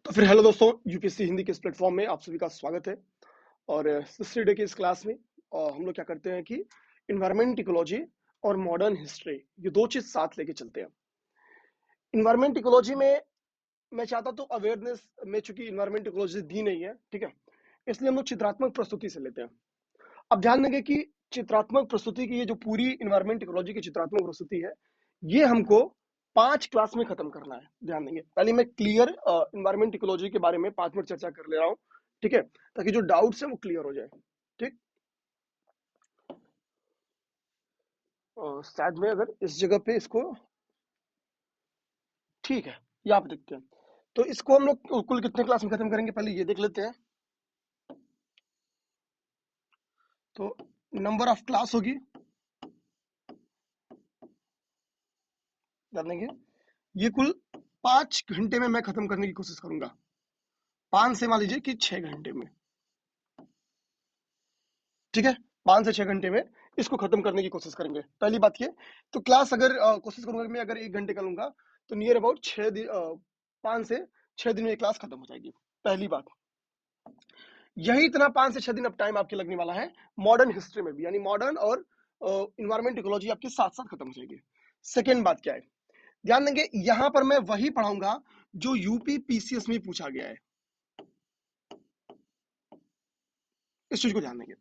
तो फिर हेलो दोस्तों, यूपीएससी हिंदी के इस प्लेटफॉर्म में आप सभी का स्वागत है। और हिस्ट्री डे की इस क्लास में हम लोग क्या करते हैं कि इन्वायरमेंट इकोलॉजी और मॉडर्न हिस्ट्री, ये दो चीज साथ लेके चलते हैं। इन्वायरमेंट इकोलॉजी में मैं चाहता तो अवेयरनेस में, चूंकि इन्वायरमेंट इकोलॉजी दी नहीं है, ठीक है, इसलिए हम लोग चित्रात्मक प्रस्तुति से लेते हैं। अब ध्यान देंगे कि चित्रात्मक प्रस्तुति की ये जो पूरी इन्वायरमेंट इकोलॉजी की चित्रात्मक प्रस्तुति है, ये हमको 5 क्लास में खत्म करना है। ध्यान देंगे, पहले मैं क्लियर इन्वायरमेंट इकोलॉजी के बारे में 5 मिनट चर्चा कर ले रहा हूँ, ठीक है, ताकि जो डाउट्स है वो क्लियर हो जाए। ठीक, शायद में अगर इस जगह पे इसको, ठीक है, यहाँ पे देखते हैं। तो इसको हम लोग कुल कितने क्लास में खत्म करेंगे, पहले ये देख लेते हैं। तो नंबर ऑफ क्लास होगी, ध्यान देंगे, ये कुल 5 घंटे में मैं खत्म करने की कोशिश करूंगा। 5 से मान लीजिए कि 6 घंटे में, ठीक है, 5 से 6 घंटे में इसको खत्म करने की कोशिश करेंगे। पहली बात ये, तो क्लास अगर कोशिश करूंगा कि मैं अगर 1 घंटे का लूंगा, तो नियर अबाउट 5 से 6 दिन में ये क्लास खत्म हो जाएगी। पहली बात, यही इतना 5 से 6 दिन अब टाइम आपके लगने वाला है मॉडर्न हिस्ट्री में भी, यानी मॉडर्न और इन्वायरमेंट इकोलॉजी आपके साथ साथ खत्म हो जाएगी। सेकेंड बात क्या है, ध्यान देंगे, यहां पर मैं वही पढ़ाऊंगा जो यूपी पीसीएस में पूछा गया है। इस चीज को ध्यान देंगे।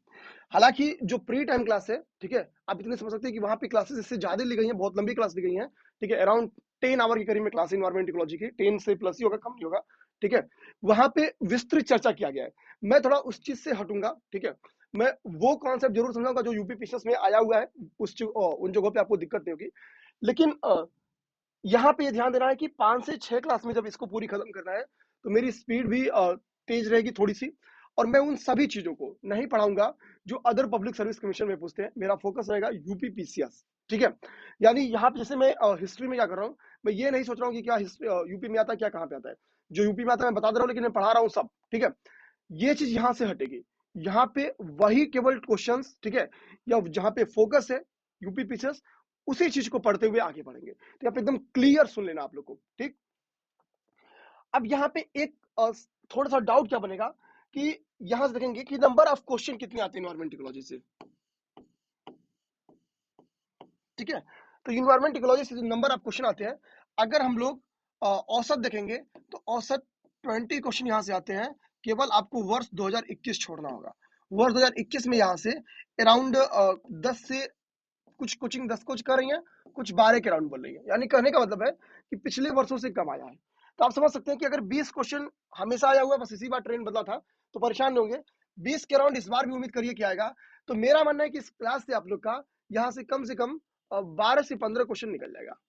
हालांकि जो प्री टाइम क्लास है, ठीक है, आप इतने समझ सकते हैं कि वहां पे क्लासेस इससे ज्यादा ली गई हैं, बहुत लंबी क्लास ली गई हैं, ठीक है, अराउंड 10 आवर के करीब में क्लास इन्वायरमेंट इकोलॉजी की, 10 से प्लस ही होगा, कम नहीं होगा, ठीक है। वहां पे विस्तृत चर्चा किया गया है। मैं थोड़ा उस चीज से हटूंगा, ठीक है, मैं वो कॉन्सेप्ट जरूर समझाऊंगा जो यूपी पीसीएस में आया हुआ है, उन जगहों पे आपको दिक्कत नहीं होगी। लेकिन यहाँ पे ये ध्यान देना है कि 5 से 6 क्लास में जब इसको पूरी खत्म करना है, तो मेरी स्पीड भी तेज रहेगी थोड़ी सी, और मैं उन सभी चीजों को नहीं पढ़ाऊंगा जो अदर पब्लिक सर्विस कमीशन में पूछते हैं। मेरा फोकस रहेगा यूपी पीसीएस, ठीक है। यानी यहाँ पे जैसे मैं हिस्ट्री में क्या कर रहा हूँ, मैं ये नहीं सोच रहा हूँ कि क्या यूपी में आता है, क्या कहाँ पे आता है। जो यूपी में आता है मैं बता दे रहा हूँ, लेकिन मैं पढ़ा रहा हूँ सब, ठीक है। ये चीज यहाँ से हटेगी, यहाँ पे वही केवल क्वेश्चंस, ठीक है, या जहाँ पे फोकस है यूपी पीसीएस, उसी चीज को पढ़ते हुए आगे बढ़ेंगे। तो यहाँ पे एकदम क्लियर सुन लेना आप लोग को, ठीक। अब यहाँ पे एक थोड़ा सा डाउट क्या बनेगा कि यहां से देखेंगे कि नंबर ऑफ क्वेश्चन कितने आते हैं इन्वायरमेंट इकोलॉजी से, ठीक है। तो इन्वायरमेंट इकोलॉजी से जो नंबर ऑफ क्वेश्चन आते हैं, अगर हम लोग औसत देखेंगे, तो औसत 20 क्वेश्चन यहाँ से आते हैं। केवल आपको वर्ष 2021 छोड़ना होगा। वर्ष 2021 में यहाँ से अराउंड 10 से, कुछ कोचिंग 10 कुछ कर रही है, कुछ 12 के राउंड बोल रही है। यानी कहने का मतलब है कि पिछले वर्षों से कम आया है। तो आप समझ सकते हैं कि अगर 20 क्वेश्चन हमेशा आया हुआ, बस इसी बार ट्रेंड बदला था, तो परेशान नहीं होंगे। 20 के राउंड इस बार भी उम्मीद करिए कि आएगा। तो मेरा मानना है कि इस क्लास से आप लोग का यहाँ से कम 12 से 15 क्वेश्चन निकल जाएगा।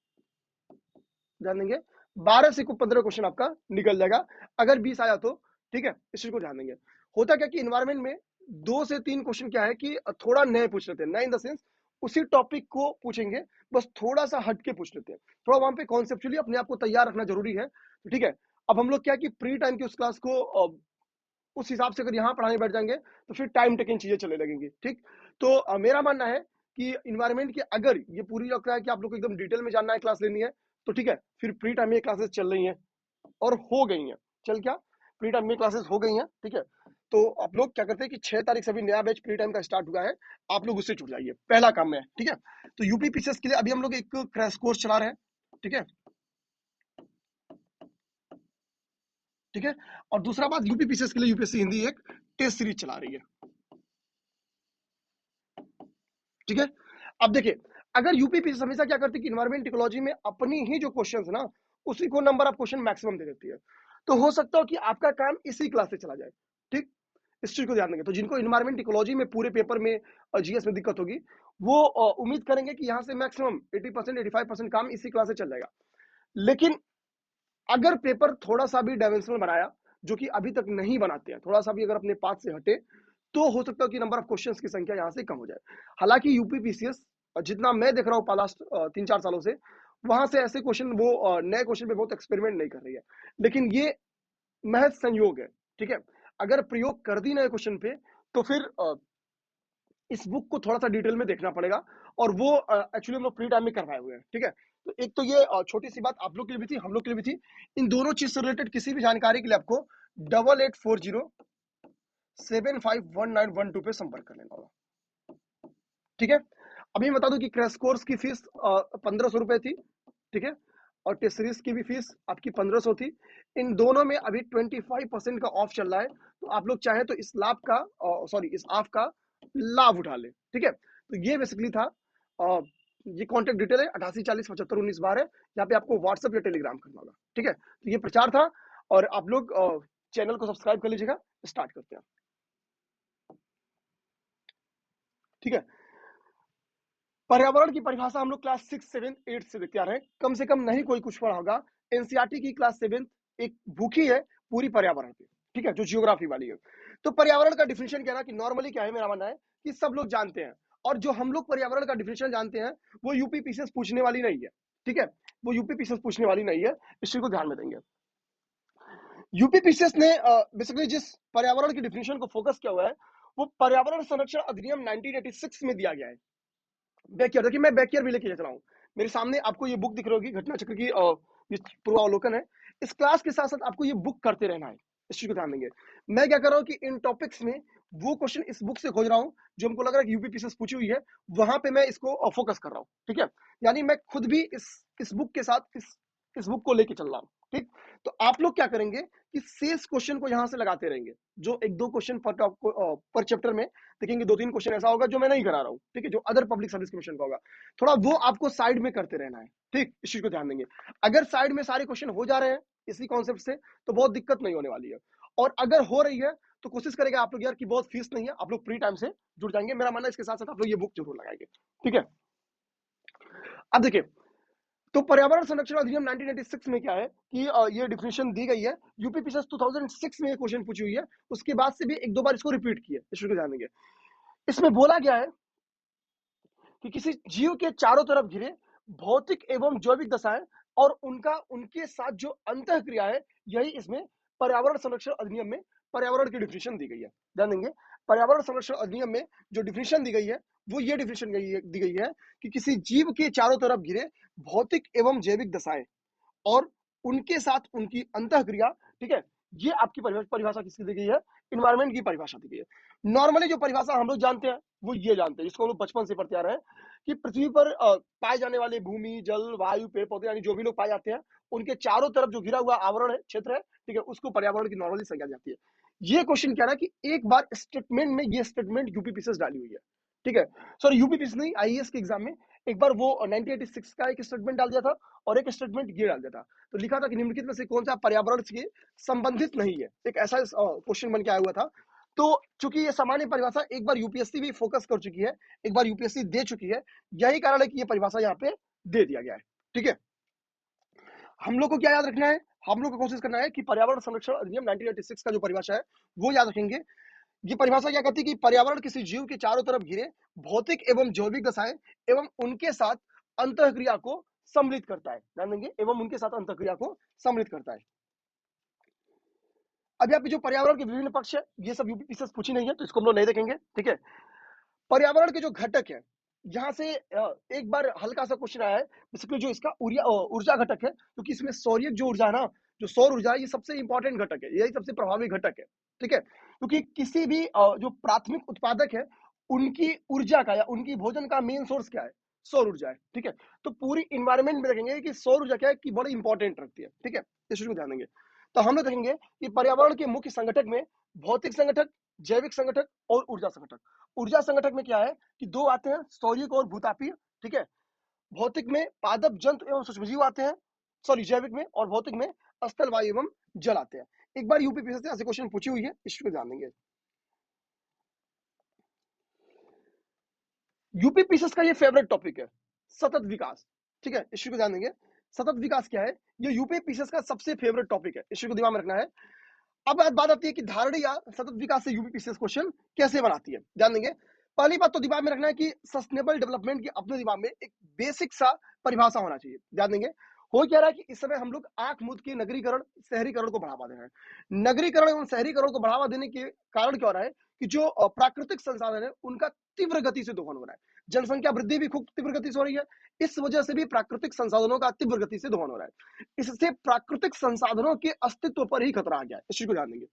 ध्यान देंगे, 12 से 15 क्वेश्चन आपका निकल जाएगा अगर 20 आया तो, ठीक है। इस चीज को ध्यान देंगे। होता क्या कि इन्वायरमेंट में 2 से 3 क्वेश्चन क्या है कि थोड़ा नए पूछ लेते हैं, नए इन द सेंस उसी टॉपिक को पूछेंगे, बस थोड़ा सा हटके पूछ लेते हैं। थोड़ा वहां पे कॉन्सेप्चुअली अपने आप को तैयार रखना जरूरी है, तो ठीक है। अब हम लोग क्या कि प्री टाइम की उस क्लास को उस हिसाब से अगर यहाँ पढ़ाने बैठ जाएंगे, तो फिर टाइम टेकिंग चीजें चले लगेंगी, ठीक। तो मेरा मानना है कि इन्वायरमेंट की अगर ये पूरी लगता है कि आप लोग को एकदम डिटेल में जानना है, क्लास लेनी है, तो ठीक है, फिर प्री टाइम में क्लासेस चल रही हैं और हो गई हैं। चल क्या, प्री टाइम में क्लासेस हो गई हैं, ठीक है। तो आप लोग क्या करते हैं कि 6 तारीख से अभी नया बैच प्री टाइम का स्टार्ट हुआ है, आप लोग उससे जुड़ जाइए, पहला काम है, ठीक है। तो यूपी पीसीएस के लिए अभी हम लोग एक क्रैश कोर्स चला रहे हैं, ठीक है, ठीक है। और दूसरा बात, यूपी पीसीएस के लिए यूपीएससी हिंदी एक टेस्ट सीरीज चला रही है, ठीक है। अब देखिए, अगर यूपी पीसीएस हमेशा क्या करती है कि इन्वायरमेंट इकोलॉजी में अपनी ही जो क्वेश्चंस ना, उसी को नंबर ऑफ क्वेश्चन मैक्सिमम दे देती है। तो हो सकता हो कि आपका काम इसी क्लास से चला जाए, ठीक। इस चीज को ध्यान देंगे। तो जिनको इन्वायरमेंट इकोलॉजी में पूरे पेपर में और जीएस में दिक्कत होगी, वो उम्मीद करेंगे कि यहाँ से मैक्सिमम 80% 85% काम इसी क्लास से चल जाएगा। लेकिन अगर पेपर थोड़ा सा भी डायमेंशनल बनाया, जो कि अभी तक नहीं बनाते हैं, थोड़ा सा भी अगर अपने पाथ से हटे, तो हो सकता है कि नंबर ऑफ क्वेश्चंस की संख्या यहाँ से कम हो जाए। हालांकि यूपी पीसीएस, जितना मैं देख रहा हूँ लास्ट 3-4 सालों से, वहां से ऐसे क्वेश्चन वो नए क्वेश्चन पे बहुत एक्सपेरिमेंट नहीं कर रही है। लेकिन ये महज संयोग है, ठीक है। अगर प्रयोग कर दी नए क्वेश्चन पे, तो फिर इस बुक को थोड़ा सा डिटेल में देखना पड़ेगा, और वो एक्चुअली हम लोग फ्री टाइम में करवाए हुए हैं, ठीक है। तो एक तो ये छोटी सी बात आप लोग के लिए भी थी, हम लोग के लिए भी थी। इन दोनों चीज से रिलेटेड किसी भी जानकारी के लिए आपको 8840751912 पे संपर्क कर लेना होगा। ठीक है, अभी मैं बता दूं कि क्रैश कोर्स की फीस 1500 रुपए थी। ठीक है, और टेस्ट सीरीज की भी फीस आपकी 1500 थी। इन दोनों में अभी 25% का ऑफ चल रहा है, तो आप लोग चाहें तो इस लाभ का इस ऑफ का लाभ उठा ले। ठीक है, तो ये बेसिकली था। ये कॉन्टेक्ट डिटेल है 8840751912 है। यहाँ पे आपको व्हाट्सएप या टेलीग्राम करना होगा। ठीक है, तो ये प्रचार था, और आप लोग चैनल को सब्सक्राइब कर लीजिएगा। स्टार्ट करते हैं। ठीक है, पर्यावरण की परिभाषा हम लोग क्लास 6, 7, 8 से देखते आ रहे हैं। कम से कम नहीं कोई कुछ पढ़ा होगा। एनसीईआरटी की क्लास 7 एक बुक ही है पूरी पर्यावरण की। ठीक है, जो जियोग्राफी वाली है। तो पर्यावरण का डिफिनेशन क्या है कि नॉर्मली क्या है, मेरा मानना है कि सब लोग जानते हैं, और जो हम लोग पर्यावरण का डिफिनेशन जानते हैं वो यूपी पीसीएस पूछने वाली नहीं है। ठीक है, वो यूपी पीसीएस पूछने वाली नहीं है, इस चीज को ध्यान में देंगे। यूपी पीसीएस ने बेसिकली जिस पर्यावरण की डिफिनेशन को फोकस किया हुआ है वो पर्यावरण संरक्षण अधिनियम 1986 में दिया गया है। बैकईयर देखिए, मैं बैकईयर भी लेके चला हूँ। मेरे सामने आपको ये बुक दिख रही होगी, घटना चक्र की ये पूर्वावलोकन है। इस क्लास के साथ साथ आपको ये बुक करते रहना है, इस चीज को ध्यान देंगे। मैं क्या कर रहा हूँ कि इन टॉपिक्स में वो क्वेश्चन इस बुक से खोज रहा हूँ जो हमको लग रहा है कि यूपी पीसीएस पूछी हुई है, वहां पे मैं इसको फोकस कर रहा हूँ। ठीक है, यानी मैं खुद भी इस बुक के साथ इस बुक को लेके चल रहा हूँ। ठीक, तो आप लोग क्या करेंगे कि शेष क्वेश्चन को यहाँ से लगाते रहेंगे। जो एक दो क्वेश्चन पर चैप्टर में देखेंगे, 2-3 क्वेश्चन ऐसा होगा जो मैं नहीं करा रहा हूँ। ठीक है, जो अदर पब्लिक सर्विस कमीशन का होगा, थोड़ा वो आपको साइड में करते रहना है। ठीक, इस चीज को ध्यान देंगे। अगर साइड में सारे क्वेश्चन हो जा रहे हैं इसी कॉन्सेप्ट से तो बहुत दिक्कत नहीं होने वाली है, और अगर हो रही है तो कोशिश करेगा आप लोग यार कि बहुत फीस नहीं है, आप लोग फ्री टाइम से जुड़ जाएंगे। मेरा मानना है इसके साथ साथ आप लोग ये बुक जरूर लगाएंगे। ठीक है, अब देखिए, तो पर्यावरण संरक्षण अधिनियम 1986 में क्या है कि ये डिफिनेशन दी गई है। यूपी पीसीएस 2006 में ये क्वेश्चन पूछी हुई है, उसके बाद से भी एक दो बार इसको रिपीट किया, इस चीज को ध्यान देंगे। इसमें बोला गया है कि किसी जीव के चारों तरफ घिरे भौतिक एवं जैविक दशाएं और उनके साथ जो अंतः क्रिया है, यही इसमें पर्यावरण संरक्षण अधिनियम में पर्यावरण की डिफिनेशन दी गई है। ध्यान देंगे, पर्यावरण संरक्षण अधिनियम में जो डिफिनेशन दी गई है वो ये डिफिनेशन दी गई है कि किसी जीव के चारों तरफ घिरे भौतिक एवं जैविक दशाएं और उनके साथ उनकी अंतः क्रिया। ठीक है, ये आपकी परिभाषा किसकी दी गई है? इन्वायरमेंट की परिभाषा दी गई है। नॉर्मली जो परिभाषा हम लोग जानते हैं वो ये जानते हैं, जिसको हम लोग बचपन से पढ़ते आ रहे हैं कि पृथ्वी पर पाए जाने वाले भूमि, जल, वायु, पेड़ पौधे यानी जो भी लोग पाए जाते हैं उनके चारों तरफ जो घिरा हुआ आवरण है, क्षेत्र है, ठीक है, उसको पर्यावरण की नॉर्मली संज्ञा जाती है। ये क्वेश्चन क्या है कि एक बार स्टेटमेंट में ये स्टेटमेंट यूपीपीसीएस डाली हुई है। ठीक है, सॉरी यूपीपीसीएस नहीं, आईएएस के एग्जाम में एक बार वो 1986 का एक स्टेटमेंट डाल दिया था और एक स्टेटमेंट ये डाल दिया था। तो लिखा था कि निम्नलिखित में से कौन सा पर्यावरण से संबंधित नहीं है, एक ऐसा क्वेश्चन बन के आया हुआ था। तो चूंकि ये सामान्य परिभाषा एक बार यूपीएससी भी फोकस कर चुकी है, एक बार यूपीएससी दे चुकी है, यही कारण है कि ये परिभाषा यहाँ पे दे दिया गया है। ठीक है, हम लोग को क्या याद रखना है? हम लोग को कोशिश करना है कि पर्यावरण संरक्षण अधिनियम 1986 का जो परिभाषा है वो याद रखेंगे। ये परिभाषा क्या कहती है कि पर्यावरण किसी जीव के चारों तरफ घिरे भौतिक एवं जैविक दशाएं एवं उनके साथ अंतःक्रिया को सम्मिलित करता है। ध्यान देंगे, एवं उनके साथ अंतःक्रिया को सम्मिलित करता है। अब यहाँ पे जो पर्यावरण के विभिन्न पक्ष है ये सब यूपीपीसीएस पूछी नहीं है, तो इसको हम लोग नहीं देखेंगे। ठीक है, पर्यावरण के जो घटक है, यहाँ से एक बार हल्का सा क्वेश्चन आया है बेसिकली जो इसका ऊर्जा घटक है, क्योंकि इसमें सौर्य जो ऊर्जा है ना, जो सौर ऊर्जा है, ये सबसे इंपॉर्टेंट घटक है, यही सबसे प्रभावी घटक है। ठीक है, क्योंकि किसी भी जो प्राथमिक उत्पादक है उनकी ऊर्जा का या उनकी भोजन का मेन सोर्स क्या है? सौर ऊर्जा है। ठीक है, तो पूरी इन्वायरमेंट में देखेंगे कि सौर ऊर्जा क्या है कि बड़ी इंपॉर्टेंट रखती है। ठीक है, इस चीज को ध्यान देंगे। तो हम लोग देखेंगे कि पर्यावरण के मुख्य संगठक में भौतिक संगठक, जैविक संगठक और ऊर्जा संगठक। ऊर्जा संगठक में क्या है कि दो आते हैं, सौर्यिक और भूतापीय। ठीक है, भौतिक में पादप जंतु एवं सूक्ष्मजीव आते हैं, सॉरी जैविक में, और भौतिक में स्थल, वायु एवं जल आते हैं। एक बार यूपीपीएससी से ऐसे क्वेश्चन पूछी हुई है, इसको ध्यान देंगे। यूपीपीएससी का ये फेवरेट टॉपिक है, सतत विकास। ठीक है, इस को ध्यान देंगे। सतत विकास क्या है? ये यूपीपीएससी का सबसे फेवरेट टॉपिक है, इस को दिमाग में रखना है। अब बात आती है कि धारणा या सतत विकास से यूपीपीएससी क्वेश्चन कैसे बनाती है। ध्यान देंगे, पहली बात तो दिमाग में रखना है कि सस्टेनेबल डेवलपमेंट की अपने दिमाग में एक बेसिक सा परिभाषा होना चाहिए। ध्यान देंगे, हो क्या रहा है कि इस समय हम लोग आंख मूंद के नगरीकरण, शहरीकरण को बढ़ावा दे रहे हैं। नगरीकरण एवं शहरीकरण को बढ़ावा देने के कारण क्या हो रहा है कि जो प्राकृतिक संसाधन है उनका तीव्र गति से दोहन हो रहा है। जनसंख्या वृद्धि भी खूब तीव्र गति से हो रही है। इस वजह से भी प्राकृतिक संसाधनों का तीव्र गति से दोहन हो रहा है। इससे प्राकृतिक संसाधनों के अस्तित्व पर ही खतरा आ गया है। इस चीज को ध्यान देंगे।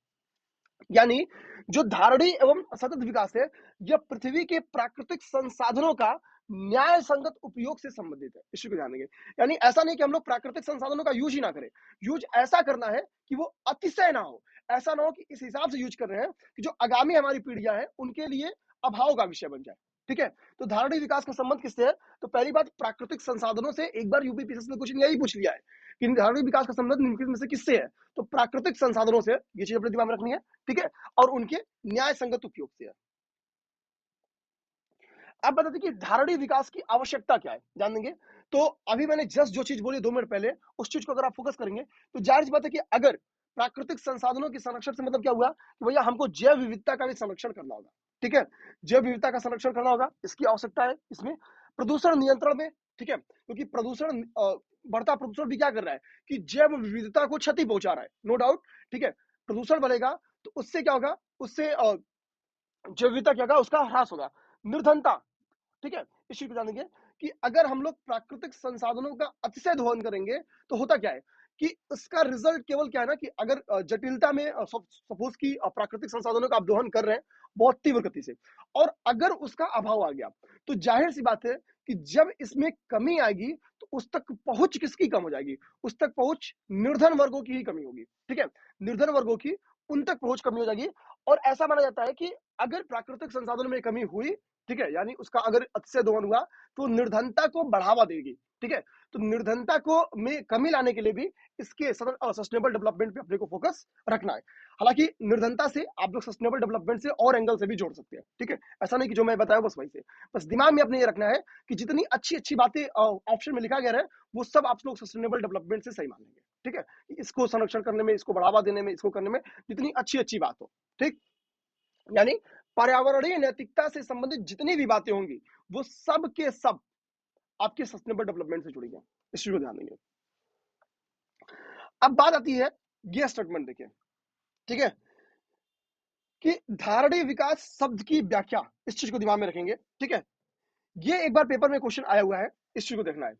यानी जो धारणीय एवं सतत विकास है, यह पृथ्वी के प्राकृतिक संसाधनों का न्याय संगत उपयोग से संबंधित है। इस चीज को ध्यान देंगे। यानी ऐसा नहीं कि हम लोग प्राकृतिक संसाधनों का यूज ही ना करें। यूज ऐसा करना है कि वो अतिशय ना हो। ऐसा ना हो कि इस हिसाब से यूज कर रहे हैं कि जो आगामी हमारी पीढ़ियां हैं उनके लिए अभाव का विषय बन जाए। ठीक है। तो धारणीय विकास का संबंध किससे है? तो पहली बात, प्राकृतिक संसाधनों से। एक बार यूपीपीएससी ने क्वेश्चन यही पूछ लिया है कि धारणीय विकास का संबंध निम्नलिखित में से किससे है? तो प्राकृतिक संसाधनों से। ये चीज अपने दिमाग में रखनी है। ठीक है। और उनके न्याय संगत उपयोग से है। अब बता दें कि धारणीय विकास की आवश्यकता क्या है, जान देंगे। तो अभी मैंने जस्ट जो चीज बोली 2 मिनट पहले, उस चीज को अगर आप फोकस करेंगे तो जाहिर सी बात है कि अगर प्राकृतिक संसाधनों के संरक्षण से मतलब क्या हुआ कि भैया हमको जैव विविधता का भी संरक्षण करना होगा। ठीक है। जैव विविधता का संरक्षण करना होगा, इसकी आवश्यकता है। इसमें प्रदूषण नियंत्रण में, ठीक है, क्योंकि प्रदूषण बढ़ता प्रदूषण भी क्या कर रहा है कि जैव विविधता को क्षति पहुंचा रहा है, नो डाउट। ठीक है। प्रदूषण बढ़ेगा तो उससे क्या होगा, उससे जैव विविधता क्या होगा, उसका ह्रास होगा। निर्धनता, ठीक है, इस चीज को जानेंगे कि अगर हम लोग प्राकृतिक संसाधनों का अतिशय दोहन करेंगे तो होता क्या है कि इसका रिजल्ट केवल क्या है ना कि अगर जटिलता में सपोज की प्राकृतिक संसाधनों का आप दोहन कर रहे हैं बहुत तीव्र गति से, और अगर उसका अभाव आ गया तो जाहिर सी बात है कि जब इसमें कमी आएगी तो उस तक पहुंच किसकी कम हो जाएगी? उस तक पहुंच निर्धन वर्गों की ही कमी होगी। ठीक है। निर्धन वर्गों की उन तक पहुंच कमी हो जाएगी। और ऐसा माना जाता है कि अगर प्राकृतिक संसाधनों में कमी हुई, ठीक है, यानी उसका अगर अतिशय दोहन हुआ तो निर्धनता को बढ़ावा देगी। ठीक है। तो निर्धनता को में कमी लाने के लिए भी इसके सस्टेनेबल डेवलपमेंट पे अपने को फोकस रखना है। हालांकि निर्धनता से आप लोग सस्टेनेबल डेवलपमेंट से और एंगल से भी जोड़ सकते हैं। ठीक है। ऐसा नहीं कि जो मैं बताया बस वही से। बस दिमाग में अपने ये रखना है कि जितनी अच्छी अच्छी बातें ऑप्शन में लिखा गया है वो सब आप लोग सस्टेनेबल डेवलपमेंट से सही मान लेंगे। ठीक है। इसको संरक्षण करने में, इसको बढ़ावा देने में, इसको करने में जितनी अच्छी अच्छी बात हो। ठीक। यानी पर्यावरणीय नैतिकता से संबंधित जितनी भी बातें होंगी वो सब के सब आपके सस्टेनेबल डेवलपमेंट से जुड़ी हैं। इस चीज को ध्यान देंगे। अब बात आती है ये स्टेटमेंट देखिए, ठीक है, कि धारणीय विकास शब्द की व्याख्या, इस चीज को दिमाग में रखेंगे। ठीक है। ये एक बार पेपर में क्वेश्चन आया हुआ है, इस चीज को देखना है।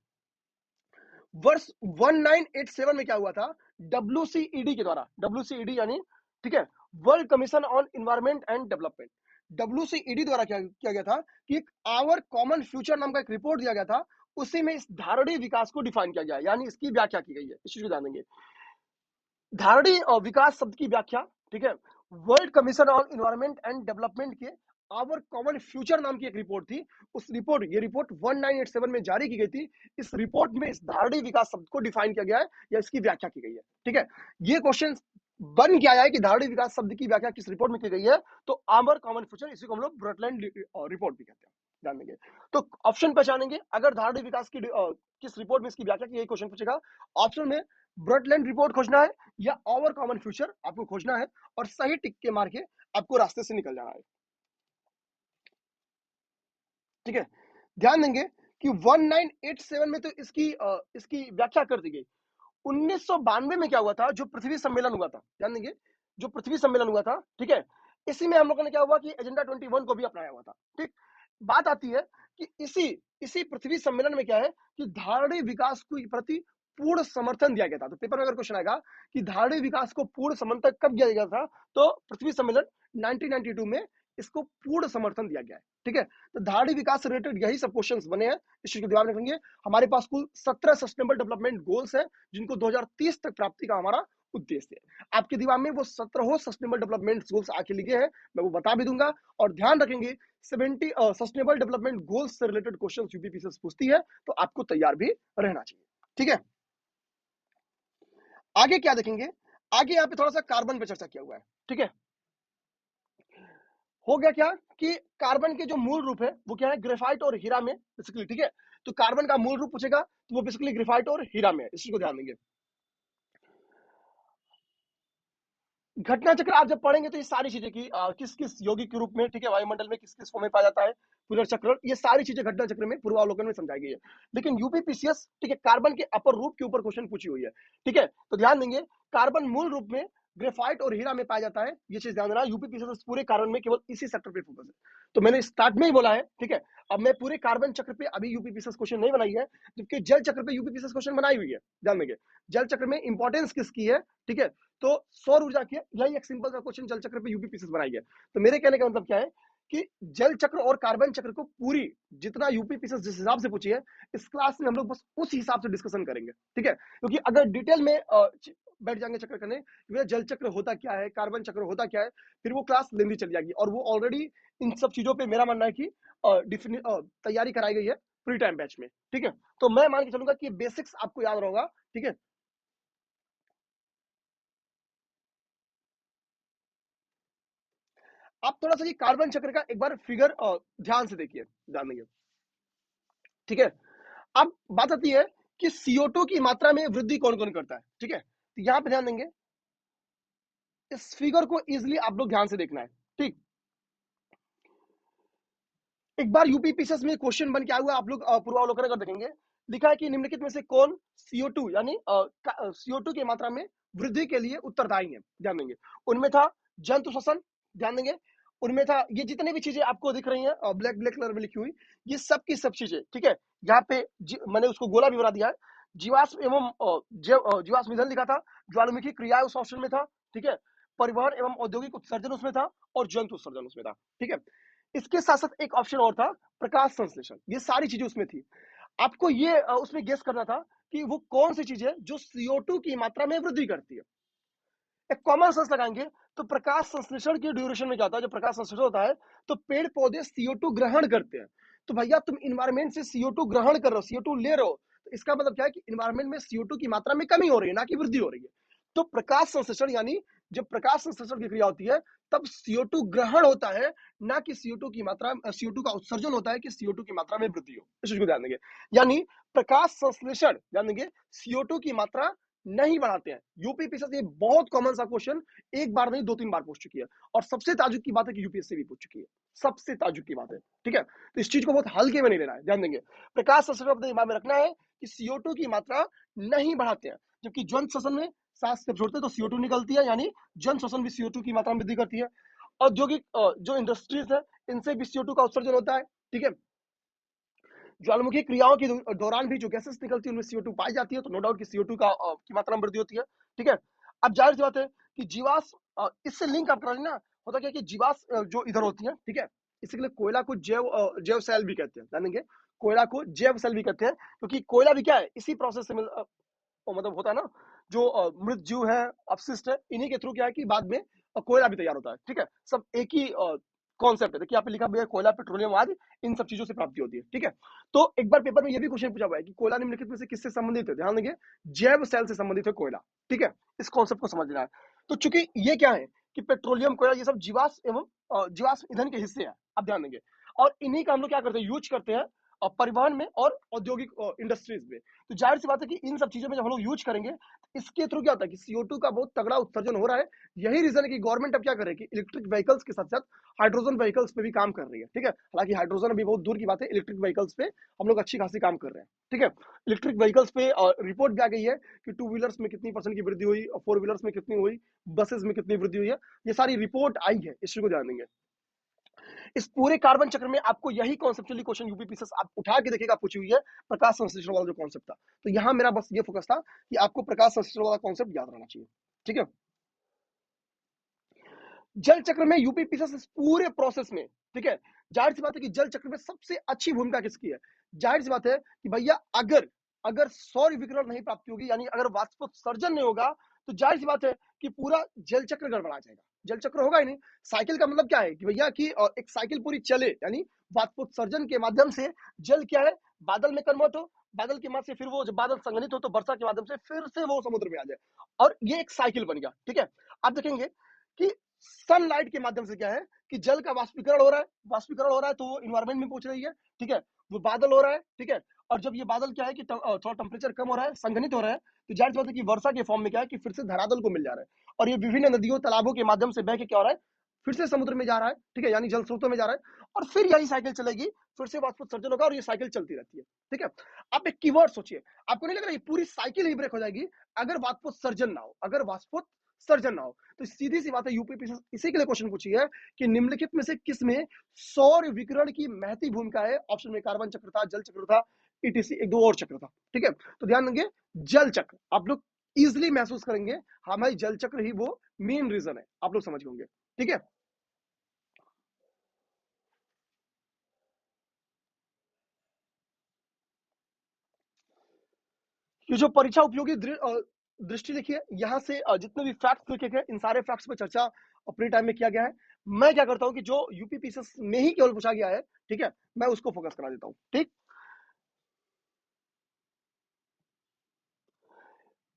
वर्ष 1987 में क्या हुआ था, WCED के द्वारा, WCED यानी, ठीक है, world commission on environment and development, WCED द्वारा क्या किया गया था कि एक आवर कॉमन फ्यूचर नाम का एक रिपोर्ट दिया गया था। उसी में इस धारणीय विकास को डिफाइन किया गया है, यानी इसकी व्याख्या की गई है। इस चीज को जानेंगे। धारणीय विकास शब्द की व्याख्या, ठीक है, world commission on environment and development के आवर कॉमन फ्यूचर नाम की एक रिपोर्ट थी। उस रिपोर्ट, ये रिपोर्ट 1987 में जारी की गई थी। इस रिपोर्ट में इस धारणीय विकास शब्द को डिफाइन किया गया है या इसकी व्याख्या की गई है। ठीक है। ये क्वेश्चन बन के आया है कि धारणीय विकास शब्द की व्याख्या किस रिपोर्ट में की गई है, तो आवर कॉमन फ्यूचर, इसी को हम लोग ब्रटलैंड रिपोर्ट भी कहते हैं। ध्यान देंगे। तो ऑप्शन पहचानेंगे, अगर धारणीय विकास की किस रिपोर्ट में इसकी व्याख्या की, यही क्वेश्चन पूछेगा। ऑप्शन में ब्रटलैंड रिपोर्ट खोजना है या आवर कॉमन फ्यूचर आपको खोजना है, और सही टिक के मार के आपको रास्ते से निकल जाना है। ठीक है। ध्यान देंगे कि 1987 में तो इसकी व्याख्या कर दी गई। 1992 में क्या हुआ था, जो पृथ्वी सम्मेलन हुआ था, ध्यान देंगे, जो पृथ्वी सम्मेलन हुआ था, ठीक है, इसी में हम लोगों ने क्या हुआ कि एजेंडा 21 को भी अपनाया हुआ था। ठीक। बात आती है कि इसी इसी पृथ्वी सम्मेलन में क्या है कि धारणीय विकास को प्रति पूर्ण समर्थन दिया गया था। तो पेपर में अगर क्वेश्चन आएगा कि धारणीय विकास को पूर्ण समर्थन कब दिया गया था, तो पृथ्वी सम्मेलन 1992 में इसको पूर्ण समर्थन दिया गया है। ठीक है। तो धारणीय विकास से रिलेटेड यही सब क्वेश्चंस बने हैं, इस चीज को ध्यान रखेंगे। हमारे पास कुल 17 सस्टेनेबल डेवलपमेंट गोल्स हैं जिनको 2030 तक प्राप्ति का हमारा उद्देश्य है। आपके दिमाग में वो 17 सस्टेनेबल डेवलपमेंट गोल्स आके लिखे हैं, मैं वो बता भी दूंगा। और ध्यान रखेंगे 70 सस्टेनेबल डेवलपमेंट गोल्स से रिलेटेड क्वेश्चन यूपीपीएससी पूछती है, तो आपको तैयार भी रहना चाहिए। ठीक है। आगे क्या देखेंगे, आगे यहाँ पे थोड़ा सा कार्बन पे चर्चा किया हुआ है। ठीक है। हो गया क्या कि कार्बन के जो मूल रूप है वो क्या है, ग्रेफाइट और हीरा में बेसिकली। ठीक है। तो कार्बन का मूल रूप पूछेगा तो वो बेसिकली ग्रेफाइट और हीरा में है, इस चीज को ध्यान देंगे। घटना चक्र आप जब पढ़ेंगे तो ये सारी चीजें की किस किस यौगिक के रूप में, ठीक है, वायुमंडल में किस किस फॉर्म में पाया जाता है, पुनर्चक्रण, ये सारी चीजें घटना चक्र में पूर्वावलोकन में समझाई गई है। लेकिन यूपीपीसीएस, ठीक है, कार्बन के अपर रूप के ऊपर क्वेश्चन पूछी हुई है। ठीक है। तो ध्यान देंगे, कार्बन मूल रूप में ग्रेफाइट और हीरा में पाया जाता है। ये चीज ध्यान देना, यूपीपीसीएस पूरे कार्बन में केवल इसी सेक्टर पे फोकस है। तो मैंने स्टार्ट में ही बोला है, ठीक है। अब मैं पूरे कार्बन चक्र पे अभी यूपीपीसीएस क्वेश्चन नहीं बनाई है, जबकि जल चक्र पे यूपीपीसीएस क्वेश्चन बनाई हुई है। ध्यान देंगे जल चक्र में इंपॉर्टेंस किसकी है, ठीक है। तो सौर ऊर्जा की है, यही एक सिंपल सा क्वेश्चन जल चक्र पे यूपीपीसीएस बनाई है। तो मेरे कहने का मतलब क्या है कि जल चक्र और कार्बन चक्र को पूरी जितना यूपीपीसीएस जिस हिसाब से पूछी है, इस क्लास में हम लोग बस उस हिसाब से डिस्कशन करेंगे, ठीक है। क्योंकि अगर डिटेल में बैठ जाएंगे चक्र करने, ये जल चक्र होता क्या है, कार्बन चक्र होता क्या है, फिर वो क्लास लेंदी चली जाएगी। और वो ऑलरेडी इन सब चीजों पे मेरा मानना है कि तैयारी कराई गई है फ्री टाइम बैच में, ठीक है। तो मैं मान के चलूंगा कि बेसिक्स आपको याद रहेगा, ठीक है। आप थोड़ा सा ये कार्बन चक्र का एक बार फिगर ध्यान से देखिए, ध्यान देंगे, ठीक है। अब बात आती है कि CO2 की मात्रा में वृद्धि कौन कौन करता है, ठीक है। तो यहां पे ध्यान देंगे, इस फिगर को इजिली आप लोग ध्यान से देखना है, ठीक। एक बार यूपीपीसीएस में क्वेश्चन बन के आया हुआ, आप लोग पूर्वावलोकन कर देखेंगे, लिखा है कि निम्नलिखित में से कौन CO2 यानी CO2 की मात्रा में वृद्धि के लिए उत्तरदायी है। ध्यान देंगे, उनमें था जंतु श्वसन, ध्यान देंगे, उनमें था ये जितनी भी चीजें आपको दिख रही हैं ब्लैक ब्लैक कलर में लिखी हुई, ये सब की सब चीजें, ठीक है। यहाँ पे मैंने उसको गोला भी बना दिया है। जीवाश्म एवं जीवाश्म ईंधन लिखा था, ज्वालामुखी क्रिया उस ऑप्शन में था, ठीक है। परिवहन एवं औद्योगिक उत्सर्जन उसमें था, और जंतु उत्सर्जन उसमें था, ठीक है। इसके साथ साथ एक ऑप्शन और था, प्रकाश संश्लेषण, ये सारी चीजें उसमें थी। आपको ये उसमें गेस करना था कि वो कौन सी चीज है जो CO2 की मात्रा में वृद्धि करती है। एक कॉमन सेंस लगाएंगे तो प्रकाश संश्लेषण के ड्यूरेशन में क्या होता है, जब प्रकाश संश्लेषण होता है तो पेड़ पौधे CO2 ग्रहण करते हैं। तो भैया तुम इन्वायरमेंट से CO2 ग्रहण कर रहे हो, CO2 ले रहे हो, तो इसका मतलब क्या है कि इन्वायरमेंट में CO2 की मात्रा में कमी हो रही है, ना कि वृद्धि हो रही है। तो प्रकाश संश्लेषण यानी जब प्रकाश संश्लेषण की क्रिया होती है तब CO2 ग्रहण होता है, ना कि CO2 का उत्सर्जन होता है कि CO2 की मात्रा में वृद्धि हो। इस चीज को ध्यान देंगे, यानी प्रकाश संश्लेषण, ध्यान देंगे, CO2 की मात्रा नहीं बढ़ाते हैं। यूपीपीसीएस ये बहुत कॉमन सा क्वेश्चन एक बार नहीं 2-3 बार पूछ चुकी है, और सबसे ताजुब की बात है कि यूपीएससी भी पूछ चुकी है, सबसे ताजुब की बात है, ठीक है। तो इस चीज को बहुत हल्के में नहीं लेना है, ध्यान देंगे। प्रकाश संश्लेषण अपने दिमाग में रखना है कि CO2 की मात्रा नहीं बढ़ाते हैं, जबकि ज्वलन श्वसन में सांस जब छोड़ते हैं तो CO2 निकलती है, यानी ज्वलन श्वसन भी CO2 की मात्रा में वृद्धि करती है। औद्योगिक जो इंडस्ट्रीज है इनसे भी CO2 का उत्सर्जन होता है, ठीक है। ज्वालामुखी क्रियाओं के दौरान भी जो गैसेस निकलती है उनमें CO2 पाई जाती है, तो नो डाउट कि CO2 की मात्रा में वृद्धि होती है, ठीक है। अब जाहिर सी बात है कि जीवाश्म इससे लिंक आप करा लेना, होता क्या है कि जीवाश्म जो इधर होती है, ठीक है, इसी के लिए कोयला को जैव सेल भी कहते हैं, जानेंगे, कोयला को जैव सेल भी कहते हैं, क्योंकि कोयला भी क्या है इसी प्रोसेस से मतलब होता है ना, जो मृत जीव है, अपशिष्ट है, इन्हीं के थ्रू क्या है कि बाद में कोयला भी तैयार होता है, ठीक है। सब एक ही कॉन्सेप्ट है, देखिए यहाँ पे लिखा हुआ है कोयला, पेट्रोलियम आदि इन सब चीजों से प्राप्ति होती है, ठीक है। तो एक बार पेपर में ये भी क्वेश्चन पूछा हुआ है कि कोयला निम्नलिखित में से किससे संबंधित है, ध्यान देंगे, जैव सेल से संबंधित है कोयला, ठीक है। इस कॉन्सेप्ट को समझना है। तो चूंकि ये क्या है कि पेट्रोलियम, कोयला, ये सब जीवाश्म एवं जीवाश्म ईंधन के हिस्से हैं, आप ध्यान देंगे, और इन्हीं का हम लोग क्या करते हैं, यूज करते हैं परिवहन में और औद्योगिक इंडस्ट्रीज में। तो जाहिर सी बात है कि इन सब चीजों में जब हम लोग यूज करेंगे तो इसके थ्रू क्या होता है कि CO2 का बहुत तगड़ा उत्सर्जन हो रहा है। यही रीजन है कि गवर्नमेंट अब क्या कर रही है कि इलेक्ट्रिक व्हीकल्स के साथ साथ हाइड्रोजन व्हीकल्स पे भी काम कर रही है, ठीक है। हालांकि हाइड्रोजन अभी बहुत दूर की बात है, इलेक्ट्रिक व्हीकल्स पे हम लोग अच्छी खासी काम कर रहे हैं, ठीक है। इलेक्ट्रिक व्हीकल्स पे रिपोर्ट भी आ गई है कि 2 व्हीलर्स में कितनी % की वृद्धि हुई, और 4 व्हीलर्स में कितनी हुई, बसेस में कितनी वृद्धि हुई है, ये सारी रिपोर्ट आई है, इस चीज को ध्यान देंगे। इस पूरे कार्बन चक्र में आपको यही कॉन्सेप्चुअली क्वेश्चन यूपीपीसीएस आप उठा के देखिएगा पूछी हुई है, प्रकाश संश्लेषण वाला जो कॉन्सेप्ट था। तो यहां मेरा बस ये फोकस था कि आपको प्रकाश संश्लेषण वाला कॉन्सेप्ट याद रहना चाहिए, ठीक है। जल चक्र में यूपीपीसीएस इस पूरे प्रोसेस में, ठीक है, जाहिर सी बात है कि जल चक्र में सबसे अच्छी भूमिका किसकी है। जाहिर सी बात है कि भैया अगर अगर सौर विकिरण नहीं प्राप्ति होगी, यानी अगर वाष्पोत्सर्जन नहीं होगा, तो जाहिर सी बात है कि पूरा जल चक्र गड़बड़ा जाएगा, जल चक्र होगा ही नहीं। साइकिल का मतलब क्या है कि भैया कि एक साइकिल पूरी चले, यानी वाष्पोत्सर्जन के माध्यम से जल क्या है, बादल में कन्वर्ट हो, बादल के माध्यम से फिर वो जब बादल संघनित हो तो वर्षा के माध्यम से फिर से वो समुद्र में आ जाए, और ये एक साइकिल बन गया, ठीक है। आप देखेंगे कि सनलाइट के माध्यम से क्या है कि जल का वाष्पीकरण हो रहा है, वाष्पीकरण हो रहा है तो वो इन्वायरमेंट में पहुंच रही है, ठीक है। वो बादल हो रहा है, ठीक है, और जब ये बादल क्या है कि थोड़ा टेम्परेचर कम हो रहा है, संघनित हो रहा है, तो जाहिर सी बात है कि वर्षा के फॉर्म में क्या है कि फिर से धरातल को मिल जा रहा है, और ये विभिन्न नदियों तालाबों के माध्यम से बह के क्या हो रहा है, फिर से समुद्र में जा रहा है, ठीक है, यानी जल स्रोतों में जा रहा है, और फिर यही साइकिल चलेगी, फिर से वाष्पोत्सर्जन होगा और ये साइकिल चलती रहती है, ठीक है। आप एक कीवर्ड सोचिए, आपको नहीं लग रहा है पूरी साइकिल ही ब्रेक हो जाएगी अगर वाष्पोत्सर्जन ना हो, अगर वाष्पोत्सर्जन सर्जन ना हो। तो सीधी सी बात है, यूपीपीएससी इसी के लिए क्वेश्चन पूछी है कि निम्नलिखित में से किस में सौर विकिरण की महती भूमिका है? ऑप्शन में कार्बन चक्र था, जल चक्र था, ईटीसी, एक दो और चक्र था। ठीक है, तो ध्यान देंगे जल चक्र, आप लोग इजिली महसूस करेंगे हमारी जल चक्र ही वो मेन रीजन है, आप लोग समझ होंगे। ठीक है, ये जो परीक्षा उपयोगी दृष्टि लिखी है, यहाँ से जितने भी फैक्ट्स लिखे गए इन सारे फैक्ट्स पे चर्चा अपने टाइम में किया गया है। मैं क्या करता हूँ कि जो यूपीपीसीएस में ही केवल पूछा गया है, ठीक है, मैं उसको फोकस करा देता हूँ। ठीक,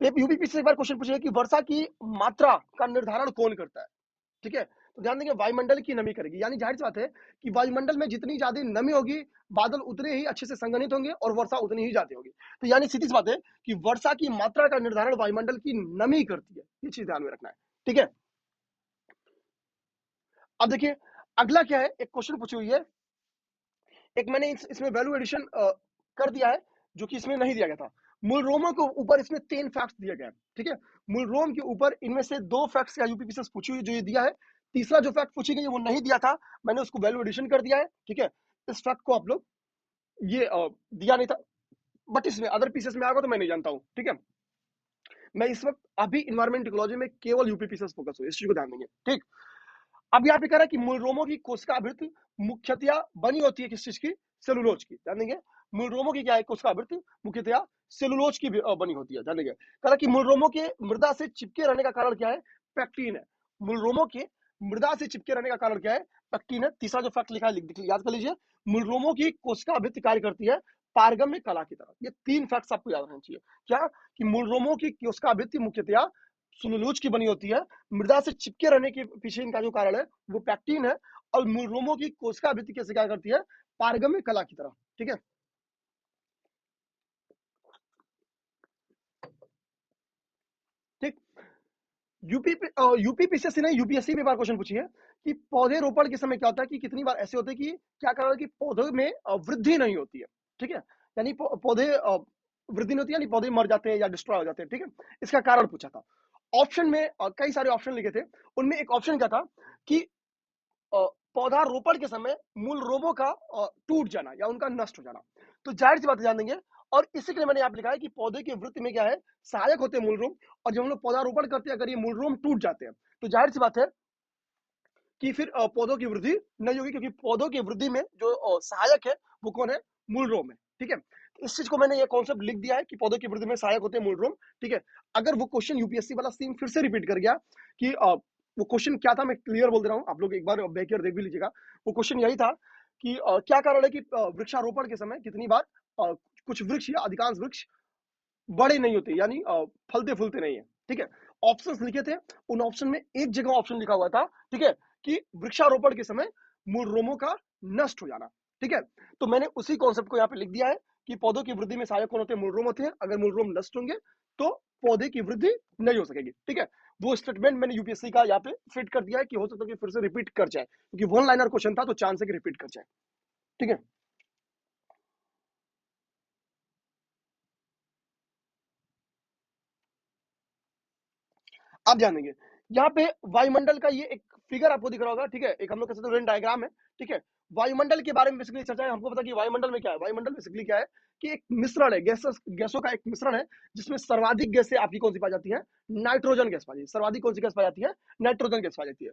यूपीपीसीएस से एक बार क्वेश्चन पूछेगा कि वर्षा की मात्रा का निर्धारण कौन करता है? ठीक है, तो ध्यान देंगे वायुमंडल की नमी करेगी, यानी जाहिर सी बात है कि वायुमंडल में जितनी ज्यादा नमी होगी, बादल उतने ही अच्छे से संघनित होंगे और वर्षा उतनी ही ज्यादा होगी। तो यानी सीधी सी बात है कि वर्षा की मात्रा का निर्धारण वायुमंडल की नमी करती है, ये चीज ध्यान में रखना है। ठीक है, अब देखिए अगला क्या है, एक क्वेश्चन पूछी हुई है, एक मैंने इसमें वैल्यू एडिशन कर दिया है जो कि इसमें नहीं दिया गया था। मूल रोमों के ऊपर इसमें 3 फैक्ट्स दिए गए हैं। ठीक है, मूल रोम के ऊपर इनमें से 2 फैक्ट्स का यूपीपीसीएस पूछी हुई जो ये दिया है, तीसरा जो फैक्ट पूछी गई है वो नहीं दिया था, मैंने उसको वैल्यू एडिशन कर दिया है। ठीक है, इस फैक्ट को आप लोग ये दिया नहीं था, बट इसमें अदर पीसेस में आएगा तो मैं नहीं जानता हूँ। ठीक है, मैं इस वक्त अभी इन्वायरमेंट इकोलॉजी में केवल यूपीपीसीएस फोकस हो, इस चीज को ध्यान देंगे। ठीक, अब यहाँ पे कह रहा है कि मूल रोमों की कोशिका आवृत्ति मुख्यतया बनी होती है किस चीज की? सेलुलोज की। ध्यान देंगे मूल रोमों की क्या है कोशिका आवृत्ति, मुख्यतया सेलुलोज की बनी होती है। ध्यान देंगे कह रहा कि मूल रोमों के मृदा से चिपके रहने का कारण क्या है? पैक्टीन है। मूल रोमों के मृदा से चिपके रहने का कारण क्या है? पैक्टीन है। तीसरा जो फैक्ट लिखा है याद कर लीजिए, मूल रोमों की कोशिका आवृत्ति कार्य करती है पारगम्य कला की तरह। ये 3 फैक्ट्स आपको याद रखना चाहिए। क्या? कि मूल रोमों की कोशिका आवृत्ति मुख्यतया सेलुलोज की बनी होती है, मृदा से चिपके रहने के पीछे इनका जो कारण है वो पैक्टीन है, और मूल रोमों की कोशिका आवृत्ति कैसे क्या करती है? पारगम्य कला की तरह। ठीक है, ठीक, यूपीपीसीएससी ने यूपीएससी में बार क्वेश्चन पूछी है कि पौधे रोपण के समय क्या होता है कि कितनी बार ऐसे होते हैं कि क्या कारण है कि पौधों में वृद्धि नहीं होती है। ठीक है, यानी पौधे वृद्धि नहीं होती है, यानी पौधे मर जाते हैं या डिस्ट्रॉय हो जाते हैं। ठीक है, इसका कारण पूछा था। ऑप्शन में कई सारे ऑप्शन लिखे थे, उनमें एक ऑप्शन क्या था कि पौधा रोपण के समय मूल रोगों का टूट जाना या उनका नष्ट हो जाना। तो जाहिर सी बात है, जान देंगे, और इसी के लिए मैंने यहाँ पे लिखा है कि पौधे की वृद्धि में क्या है? सहायक होते हैं मूल रोग, और जब हम लोग पौधा रोपण करते हैं अगर ये मूल रोग टूट जाते हैं तो जाहिर सी बात है कि फिर पौधों की वृद्धि नहीं होगी, क्योंकि पौधों की वृद्धि में जो सहायक है वो कौन है? मूल रोग है। ठीक है, तो इस चीज को मैंने ये कॉन्सेप्ट लिख दिया है कि पौधों की वृद्धि में सहायक होते हैं मूल रोग। ठीक है, अगर वो क्वेश्चन यूपीएससी वाला सीन फिर से रिपीट कर गया कि वो क्वेश्चन क्या था, मैं क्लियर बोल दे रहा हूँ, आप लोग एक बार बैक देख भी लीजिएगा। वो क्वेश्चन यही था कि क्या कारण है कि वृक्षारोपण के समय कितनी बार कुछ वृक्ष या अधिकांश वृक्ष बड़े नहीं होते, यानी फलते फूलते नहीं है। ठीक है, ऑप्शंस लिखे थे, उन ऑप्शन में एक जगह ऑप्शन लिखा हुआ था, ठीक है, कि वृक्षारोपण के समय मूल रोमों का नष्ट हो जाना। ठीक है, तो मैंने उसी कॉन्सेप्ट को यहाँ पे लिख दिया है कि पौधों की वृद्धि में सहायक कौन होते हैं? मूल रोम होते हैं। अगर मूल रोम नष्ट होंगे तो पौधे की वृद्धि नहीं हो सकेगी। ठीक है, वो स्टेटमेंट मैंने यूपीएससी का यहाँ पे फिट कर दिया है कि हो सकता है कि फिर से रिपीट कर जाए, क्योंकि वन लाइनर क्वेश्चन था तो चांस है कि रिपीट कर जाए। ठीक है, आप ध्यान देंगे यहाँ पे वायुमंडल का ये एक फिगर आपको दिख रहा होगा। ठीक है, एक हम लोग कह सकते हैं रेन डायग्राम है। ठीक है, वायुमंडल के बारे में बेसिकली चर्चा है। हमको पता कि वायुमंडल में क्या है? वायुमंडल बेसिकली क्या है कि एक मिश्रण है, गैसों का एक मिश्रण है, जिसमें सर्वाधिक गैसें आपकी कौन सी पाई जाती है? नाइट्रोजन गैस पाई जाती है। सर्वाधिक कौन सी गैस पाई जाती है? नाइट्रोजन गैस पाई जाती है।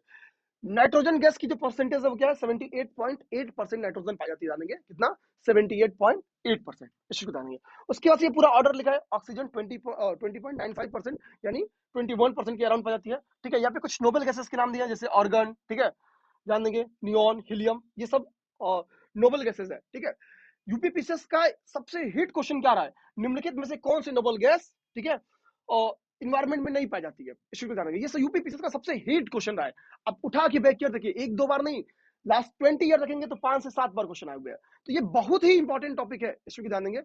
नाइट्रोजन गैस की जो परसेंटेज है वो क्या है? 78.8% नाइट्रोजन पाई जाती है। जानेंगे कितना? 78.8%, इस चीज को जानेंगे। उसके बाद ये पूरा ऑर्डर लिखा है, ऑक्सीजन 20.95%, यानी 21% के अराउंड पाई जाती है। ठीक है, यहाँ पे कुछ नोबेल गैसेस के नाम दिए हैं, जैसे ऑर्गन, ठीक है, जान देंगे नियॉन, हीलियम, ये सब नोबेल गैसेस है। ठीक है, यूपीपीसीएस का सबसे हिट क्वेश्चन क्या रहा है? निम्नलिखित में से कौन सी नोबेल गैस, ठीक है, इन्वायरमेंट में नहीं पाई जाती है? इस चीज को जानेंगे। ये यूपीपीसीएस का सबसे हिट क्वेश्चन रहा है। अब उठा के बैक ईयर देखिए, एक दो बार नहीं, लास्ट 20 ईयर देखेंगे तो 5 से 7 बार क्वेश्चन आए हुए हैं। तो ये बहुत ही इंपॉर्टेंट टॉपिक है, इस चीज को ध्यान देंगे।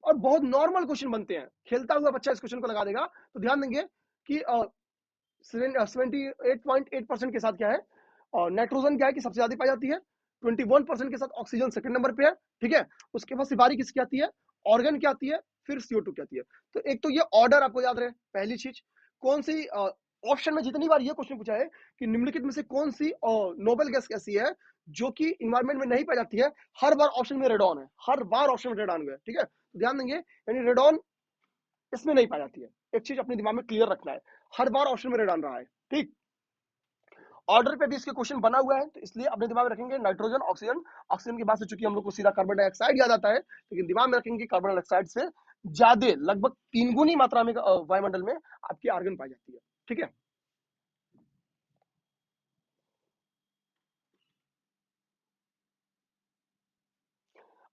और बहुत नॉर्मल क्वेश्चन बनते हैं, खेलता हुआ बच्चा इस क्वेश्चन को लगा देगा। तो ध्यान देंगे कि 78.8% के साथ क्या है, और नाइट्रोजन क्या है कि सबसे ज्यादा पाई जाती है। 21% के साथ ऑक्सीजन सेकंड नंबर पे है। ठीक है, उसके बाद सिपारी किसकी आती है? ऑर्गन की आती है, फिर CO2 की आती है। तो एक तो ये ऑर्डर आपको याद रहे, पहली चीज। कौन सी ऑप्शन में जितनी बार ये क्वेश्चन पूछा है कि निम्नलिखित में से कौन सी नोबेल गैस ऐसी है जो कि इन्वायरमेंट में नहीं पाई जाती है, हर बार ऑप्शन में रेडॉन है, हर बार ऑप्शन में रेडॉन है। ठीक है, तो ध्यान देंगे, यानी रेडॉन इसमें नहीं पाई जाती है। एक चीज अपने दिमाग में क्लियर रखना है, हर बार ऑप्शन में रेडॉन रहा है। ठीक, ऑर्डर पे भी इसके क्वेश्चन बना हुआ है, तो इसलिए अपने दिमाग में रखेंगे नाइट्रोजन, ऑक्सीजन। ऑक्सीजन के बाद से चूंकि हम लोग को सीधा कार्बन डाइऑक्साइड याद आता है, लेकिन दिमाग में रखेंगे कार्बन डाइऑक्साइड से ज्यादा, लगभग 3 गुनी मात्रा में वायुमंडल में आपकी आर्गन पाई जाती है। ठीक है,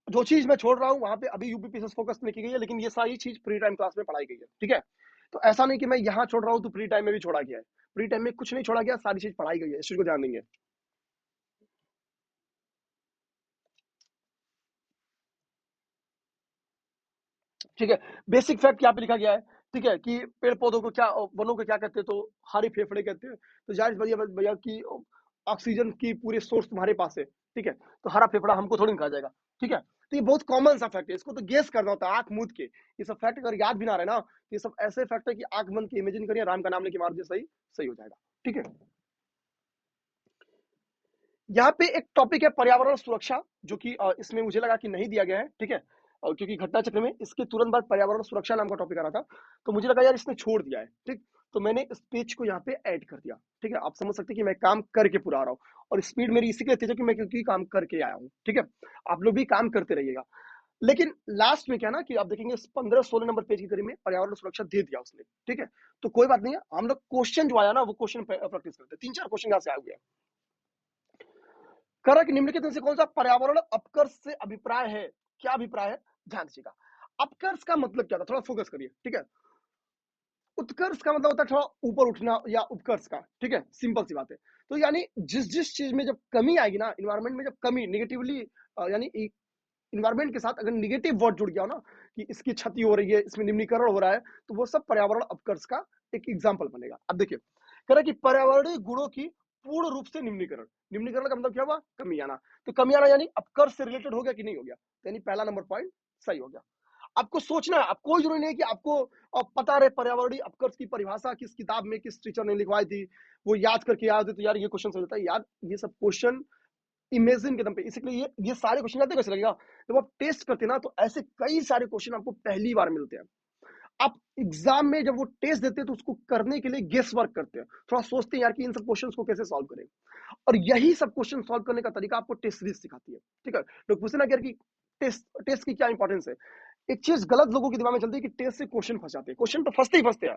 जो चीज मैं छोड़ रहा हूँ वहां पे अभी यूपीपीएसएस फोकस नहीं की गई है, लेकिन ये सारी चीज प्री टाइम क्लास में पढ़ाई गई है। ठीक है, तो ऐसा नहीं कि मैं यहाँ छोड़ रहा हूँ तो प्री टाइम में भी छोड़ा गया है। प्री टाइम में कुछ नहीं छोड़ा गया, सारी चीज पढ़ाई गई है, इस चीज को ध्यान देंगे। ठीक है, बेसिक फैक्ट यहाँ पे लिखा गया है। ठीक है, कि पेड़ पौधों को क्या, वनों को क्या कहते हैं, तो हरे फेफड़े कहते हैं। तो जाहिर भैया भैया की ऑक्सीजन की पूरे सोर्स तुम्हारे पास है। ठीक है, तो हरा फेफड़ा हमको थोड़ी कहा जाएगा। ठीक है, तो ये बहुत कॉमन सा फैक्ट है, इसको तो गेस करना होता है आंख मूंद के। ये सब फैक्ट अगर याद भी ना रहे ना, ये सब ऐसे फैक्ट है कि आंख बंद के इमेजिन करिए, राम का नाम लेके मार दिया, सही सही हो जाएगा। ठीक है, यहाँ पे एक टॉपिक है पर्यावरण सुरक्षा, जो कि इसमें मुझे लगा कि नहीं दिया गया है। ठीक है, और क्योंकि घटना चक्र में इसके तुरंत बाद पर्यावरण सुरक्षा नाम का टॉपिक आ रहा था, तो मुझे लगा यार इसने छोड़ दिया है। ठीक, तो मैंने इस पेज को यहाँ पे ऐड कर दिया। ठीक है, आप समझ सकते हैं कि मैं काम करके पूरा आ रहा हूँ, और स्पीड मेरी इसी के लिए तेज है कि मैं क्योंकि काम करके आया हूँ। ठीक है, आप लोग भी काम करते रहिएगा। लेकिन लास्ट में क्या ना कि आप देखेंगे 15-16 नंबर पेज के करीब में पर्यावरण सुरक्षा दे दिया उसने। ठीक है, तो कोई बात नहीं है, हम लोग क्वेश्चन जो आया ना वो क्वेश्चन प्रैक्टिस करते हैं। 3-4 क्वेश्चन यहाँ से आए हुए हैं। कह रहा है कि निम्नलिखित में से कौन सा पर्यावरण अपकर्ष से अभिप्राय है? क्या अभिप्राय है, ध्यान दीजिएगा। अपकर्ष का मतलब क्या था, थोड़ा फोकस करिए। ठीक है, उत्कर्ष का मतलब होता है थोड़ा ऊपर उठना या उपकर्ष का। ठीक है, सिंपल सी बात है। तो यानी जिस जिस चीज में जब कमी आएगी ना, इन्वायरमेंट में जब कमी निगेटिवली, यानी इन्वायरमेंट के साथ अगर निगेटिव वर्ड जुड़ गया हो ना, कि इसकी क्षति हो रही है, इसमें निम्नीकरण हो रहा है, तो वो सब पर्यावरण अपकर्ष का एक एग्जाम्पल बनेगा। अब देखिए, कह रहा है कि पर्यावरणीय गुणों की पूर्ण रूप से निम्नीकरण। निम्नीकरण का मतलब क्या हुआ, कमी आना। तो कमी आना यानी अपकर्ष से रिलेटेड हो गया कि नहीं हो गया, तो यानी पहला नंबर पॉइंट सही हो गया। आपको सोचना है, आप कोई जरूरी नहीं है कि आपको पता रहे पर्यावरणीय अपकर्ष की परिभाषा किस किताब में किस टीचर ने लिखवाई थी, वो याद करके याद है तो यार ये क्वेश्चन समझ जाता है। यार ये सब क्वेश्चन इमेजिन के दम पे, इसलिए ये सारे क्वेश्चन आते कैसे लगेगा, जब आप टेस्ट करते हैं ना, तो ऐसे कई सारे क्वेश्चन आपको पहली बार मिलते हैं। आप एग्जाम में जब वो टेस्ट देते हैं तो उसको करने के लिए गेस वर्क करते हैं, थोड़ा सोचते हैं यार कि इन सब क्वेश्चंस को कैसे सॉल्व करें, और यही सब क्वेश्चन सॉल्व करने का तरीका आपको टेस्ट सीरीज सिखाती है। ठीक है, लोग पूछते ना कि टेस्ट टेस्ट की क्या इंपॉर्टेंस है। एक चीज गलत लोगों के दिमाग में चलती है कि टेस्ट से क्वेश्चन फंस जाते हैं, क्वेश्चन तो फंसते ही फंसते हैं।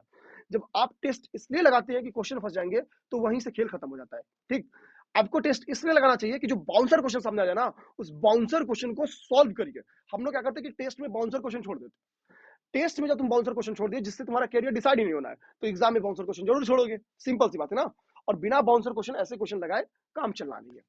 जब आप टेस्ट इसलिए लगाते हैं कि क्वेश्चन फंस जाएंगे, तो वहीं से खेल खत्म हो जाता है। ठीक, आपको टेस्ट इसलिए लगाना चाहिए कि जो बाउंसर क्वेश्चन सामने आ जाए ना, उस बाउंसर क्वेश्चन को सॉल्व करिए। हम लोग क्या करते हैं कि टेस्ट में बाउंसर क्वेश्चन छोड़ देते हैं। टेस्ट में जब तुम बाउंसर क्वेश्चन छोड़ दिए जिससे तुम्हारा कैरियर डिसाइड ही नहीं होना है, तो एग्जाम में बाउंसर क्वेश्चन जरूर छोड़ोगे, सिंपल सी बात है ना। और बिना बाउंसर क्वेश्चन ऐसे क्वेश्चन लगाए काम चलना नहीं है।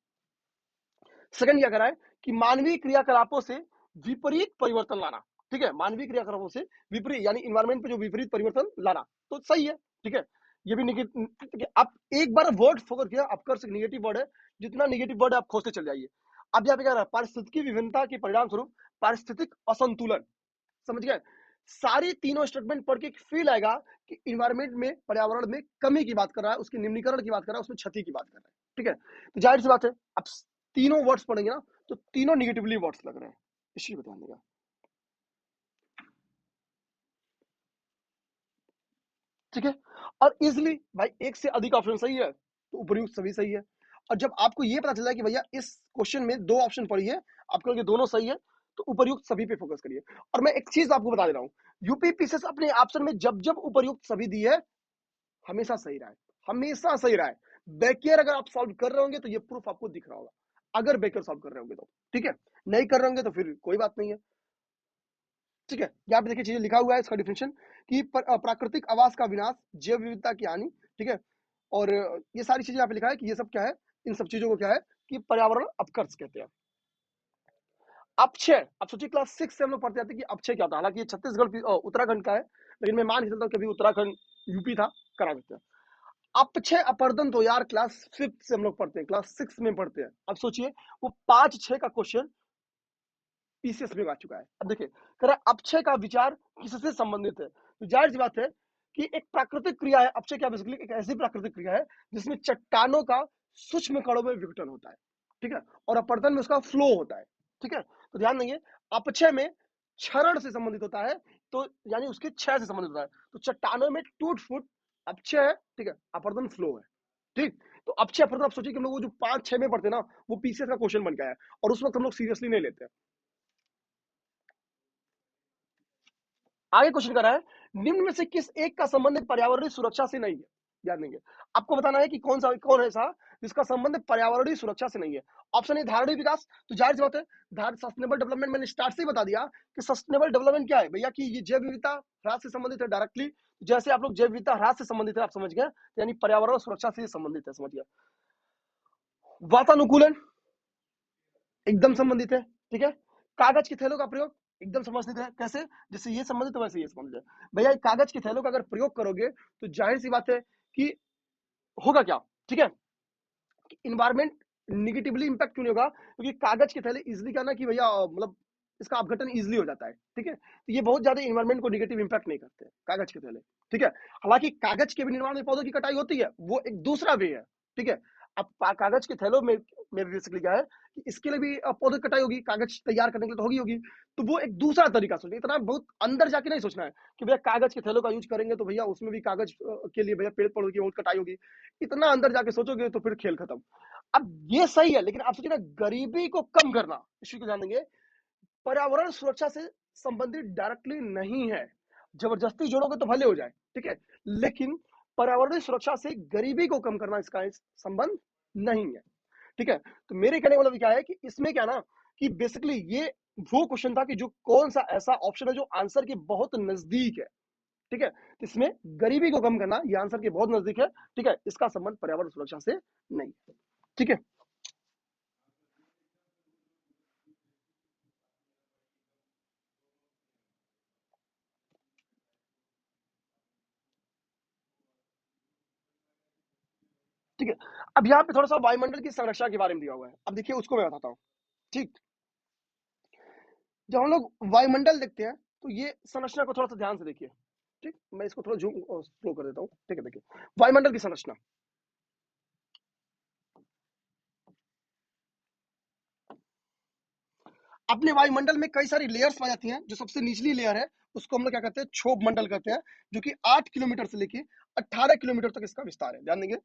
सेकंड क्या करा है कि मानवीय क्रियाकलापों से विपरीत परिवर्तन लाना। ठीक है, मानवीय क्रियाकलापों से विपरीत यानी इन्वायरमेंट पे जो विपरीत परिवर्तन लाना, तो सही है। ठीक है, ये भी निगेटिव, आप एक बार वर्ड फोकस किया, आपका निगेटिव वर्ड है, जितना निगेटिव वर्ड है आप खोजते चल जाइए। अब यहाँ पे क्या रहा है, पारिस्थितिकी विभिन्नता के परिणाम स्वरूप पारिस्थितिक असंतुलन, समझ गए। सारी तीनों स्टेटमेंट पढ़ के एक फील आएगा कि इन्वायरमेंट में, पर्यावरण में कमी की बात कर रहा है, उसके निम्नीकरण की बात कर रहा है, उसमें क्षति की बात कर रहा है। ठीक है, तो जाहिर सी बात है, अब तीनों वर्ड्स पढ़ेंगे ना, तो तीनों निगेटिवली वर्ड्स लग रहे हैं, इस चीज को ध्यान देगा। ठीक है, और इजिली भाई एक से अधिक ऑप्शन सही है तो उपयुक्त सभी सही है। और जब आपको ये पता चला कि भैया इस क्वेश्चन में दो ऑप्शन पड़ी है, आपको लगे दोनों सही है, तो उपयुक्त सभी पे फोकस करिए। और मैं एक चीज आपको बता दे रहा हूँ, यूपीपीसीएस अपने ऑप्शन में जब जब उपयुक्त सभी दी है, हमेशा सही रहा है, हमेशा सही रहा है। बैकियर अगर आप सॉल्व कर रहे होंगे तो ये प्रूफ आपको दिख रहा होगा, अगर बैकियर सॉल्व कर रहे होंगे तो। ठीक है, नहीं कर रहे होंगे तो फिर कोई बात नहीं है। ठीक है, यहाँ पे देखिए चीजें लिखा हुआ है इसका डिफिनेशन, कि प्राकृतिक आवास का विनाश, जैव विविधता की हानि। ठीक है, और ये सारी चीजें यहाँ पे लिखा है कि ये सब क्या है, इन सब चीजों को क्या है कि पर्यावरण अपकर्ष कहते हैं। अपक्षय, अब सोचिए क्लास 6 से हम लोग पढ़ते आते हैं कि अपक्षय क्या होता है, हालांकि ये छत्तीसगढ़ उत्तराखंड का है, लेकिन मैं मान के चलता हूँ कभी उत्तराखंड यूपी था, करा देते हैं। अपक्षय अपरदन तो यार क्लास 5 से हम लोग पढ़ते हैं, क्लास 6 में पढ़ते हैं। अब सोचिए वो 5-6 का क्वेश्चन पीसीएस में आ चुका है। अब देखिए, कह रहा है अपक्षय का विचार किससे संबंधित है, तो जाहिर सी बात है कि एक प्राकृतिक क्रिया है। अपचय क्या बेसिकली एक ऐसी प्राकृतिक क्रिया है जिसमें चट्टानों का सूक्ष्म कणों में विघटन होता है, ठीक है, और अपरदन में उसका फ्लो होता है, ठीक है। तो ध्यान देंगे, अपचय में क्षरण से संबंधित होता है, तो यानी उसके क्षय से संबंधित होता है। तो चट्टानों में टूट फूट अपचय है, ठीक है, अपरदन फ्लो है, ठीक। तो अपचय अपरदन आप सोचिए कि हम लोग वो जो 5-6 में पढ़ते ना, वो पीसीएस का क्वेश्चन बन गया है, और उस वक्त हम लोग सीरियसली नहीं लेते। आगे क्वेश्चन कर रहा है, निम्न में से किस एक का संबंध पर्यावरणीय सुरक्षा से नहीं है? ध्यान देंगे, आपको बताना है कि कौन है ऐसा जिसका संबंध पर्यावरणीय सुरक्षा से नहीं है। ऑप्शन ए धारणीय विकास, तो जाहिर सी बात है, सस्टेनेबल डेवलपमेंट मैंने स्टार्ट से ही बता दिया कि सस्टेनेबल डेवलपमेंट क्या है भैया, कि ये जैव विविधता ह्रास से संबंधित है डायरेक्टली। जैसे आप लोग जैव विविधता ह्रास से संबंधित है, आप समझ गए, यानी पर्यावरण सुरक्षा से संबंधित है, समझ गया। वातानुकूलन एकदम संबंधित है, ठीक है। कागज के थैलों का प्रयोग एकदम संबंधित है, कैसे, जैसे ये संबंधित है वैसे ये संबंधित है भैया। कागज के थैलों का अगर प्रयोग करोगे तो जाहिर सी बात है कि होगा क्या, ठीक है, इन्वायरमेंट निगेटिवली इंपैक्ट क्यों नहीं होगा, क्योंकि कागज के थैले इजिली क्या ना कि भैया मतलब इसका अपघटन इजिली हो जाता है, ठीक है। तो ये बहुत ज्यादा इन्वायरमेंट को निगेटिव इंपैक्ट नहीं करते कागज के थैले, ठीक है। हालांकि कागज के भी निर्माण में पौधों की कटाई होती है, वो एक दूसरा वे है, ठीक है। अब कागज के थैलों में बेसिकली क्या है कि इसके लिए भी पौधों की कटाई होगी, कागज तैयार करने के लिए तो होगी। तो वो एक दूसरा तरीका सोचिए, इतना बहुत अंदर जाके नहीं सोचना है कि भैया कागज के थैलों का यूज करेंगे तो भैया उसमें भी कागज के लिए भैया पेड़ पौधों की बहुत कटाई होगी। इतना अंदर जाके सोचोगे तो फिर खेल खत्म। अब ये सही है, लेकिन आप सोचिए ना, गरीबी को कम करना, इसी को ध्यान देंगे, पर्यावरण सुरक्षा से संबंधित डायरेक्टली नहीं है। जबरदस्ती जोड़ोगे तो भले हो जाए, ठीक है, लेकिन पर्यावरणीय सुरक्षा से गरीबी को कम करना इसका संबंध नहीं है, ठीक है। तो मेरे कहने का मतलब क्या है कि इसमें क्या ना कि बेसिकली ये वो क्वेश्चन था कि जो कौन सा ऐसा ऑप्शन है जो आंसर के बहुत नजदीक है, ठीक है। तो इसमें गरीबी को कम करना ये आंसर के बहुत नजदीक है, ठीक है, इसका संबंध पर्यावरण सुरक्षा से नहीं है, ठीक है। ठीक है, अब यहाँ पे थोड़ा सा वायुमंडल की संरचना के बारे में दिया हुआ है। अब देखिए उसको मैं बताता हूँ, ठीक। जब हम लोग वायुमंडल देखते हैं तो ये संरचना को थोड़ा सा ध्यान से देखिए, ठीक। मैं इसको थोड़ा जूम स्लो कर देता हूँ, ठीक है। देखिए वायुमंडल की संरचना, अपने वायुमंडल में कई सारी लेयर्स पाई जाती हैं। जो सबसे निचली लेयर है उसको हम लोग क्या कहते हैं, क्षोभ मंडल कहते हैं, जो कि 8 किलोमीटर से लेके 18 किलोमीटर तक इसका विस्तार है। ध्यान देंगे,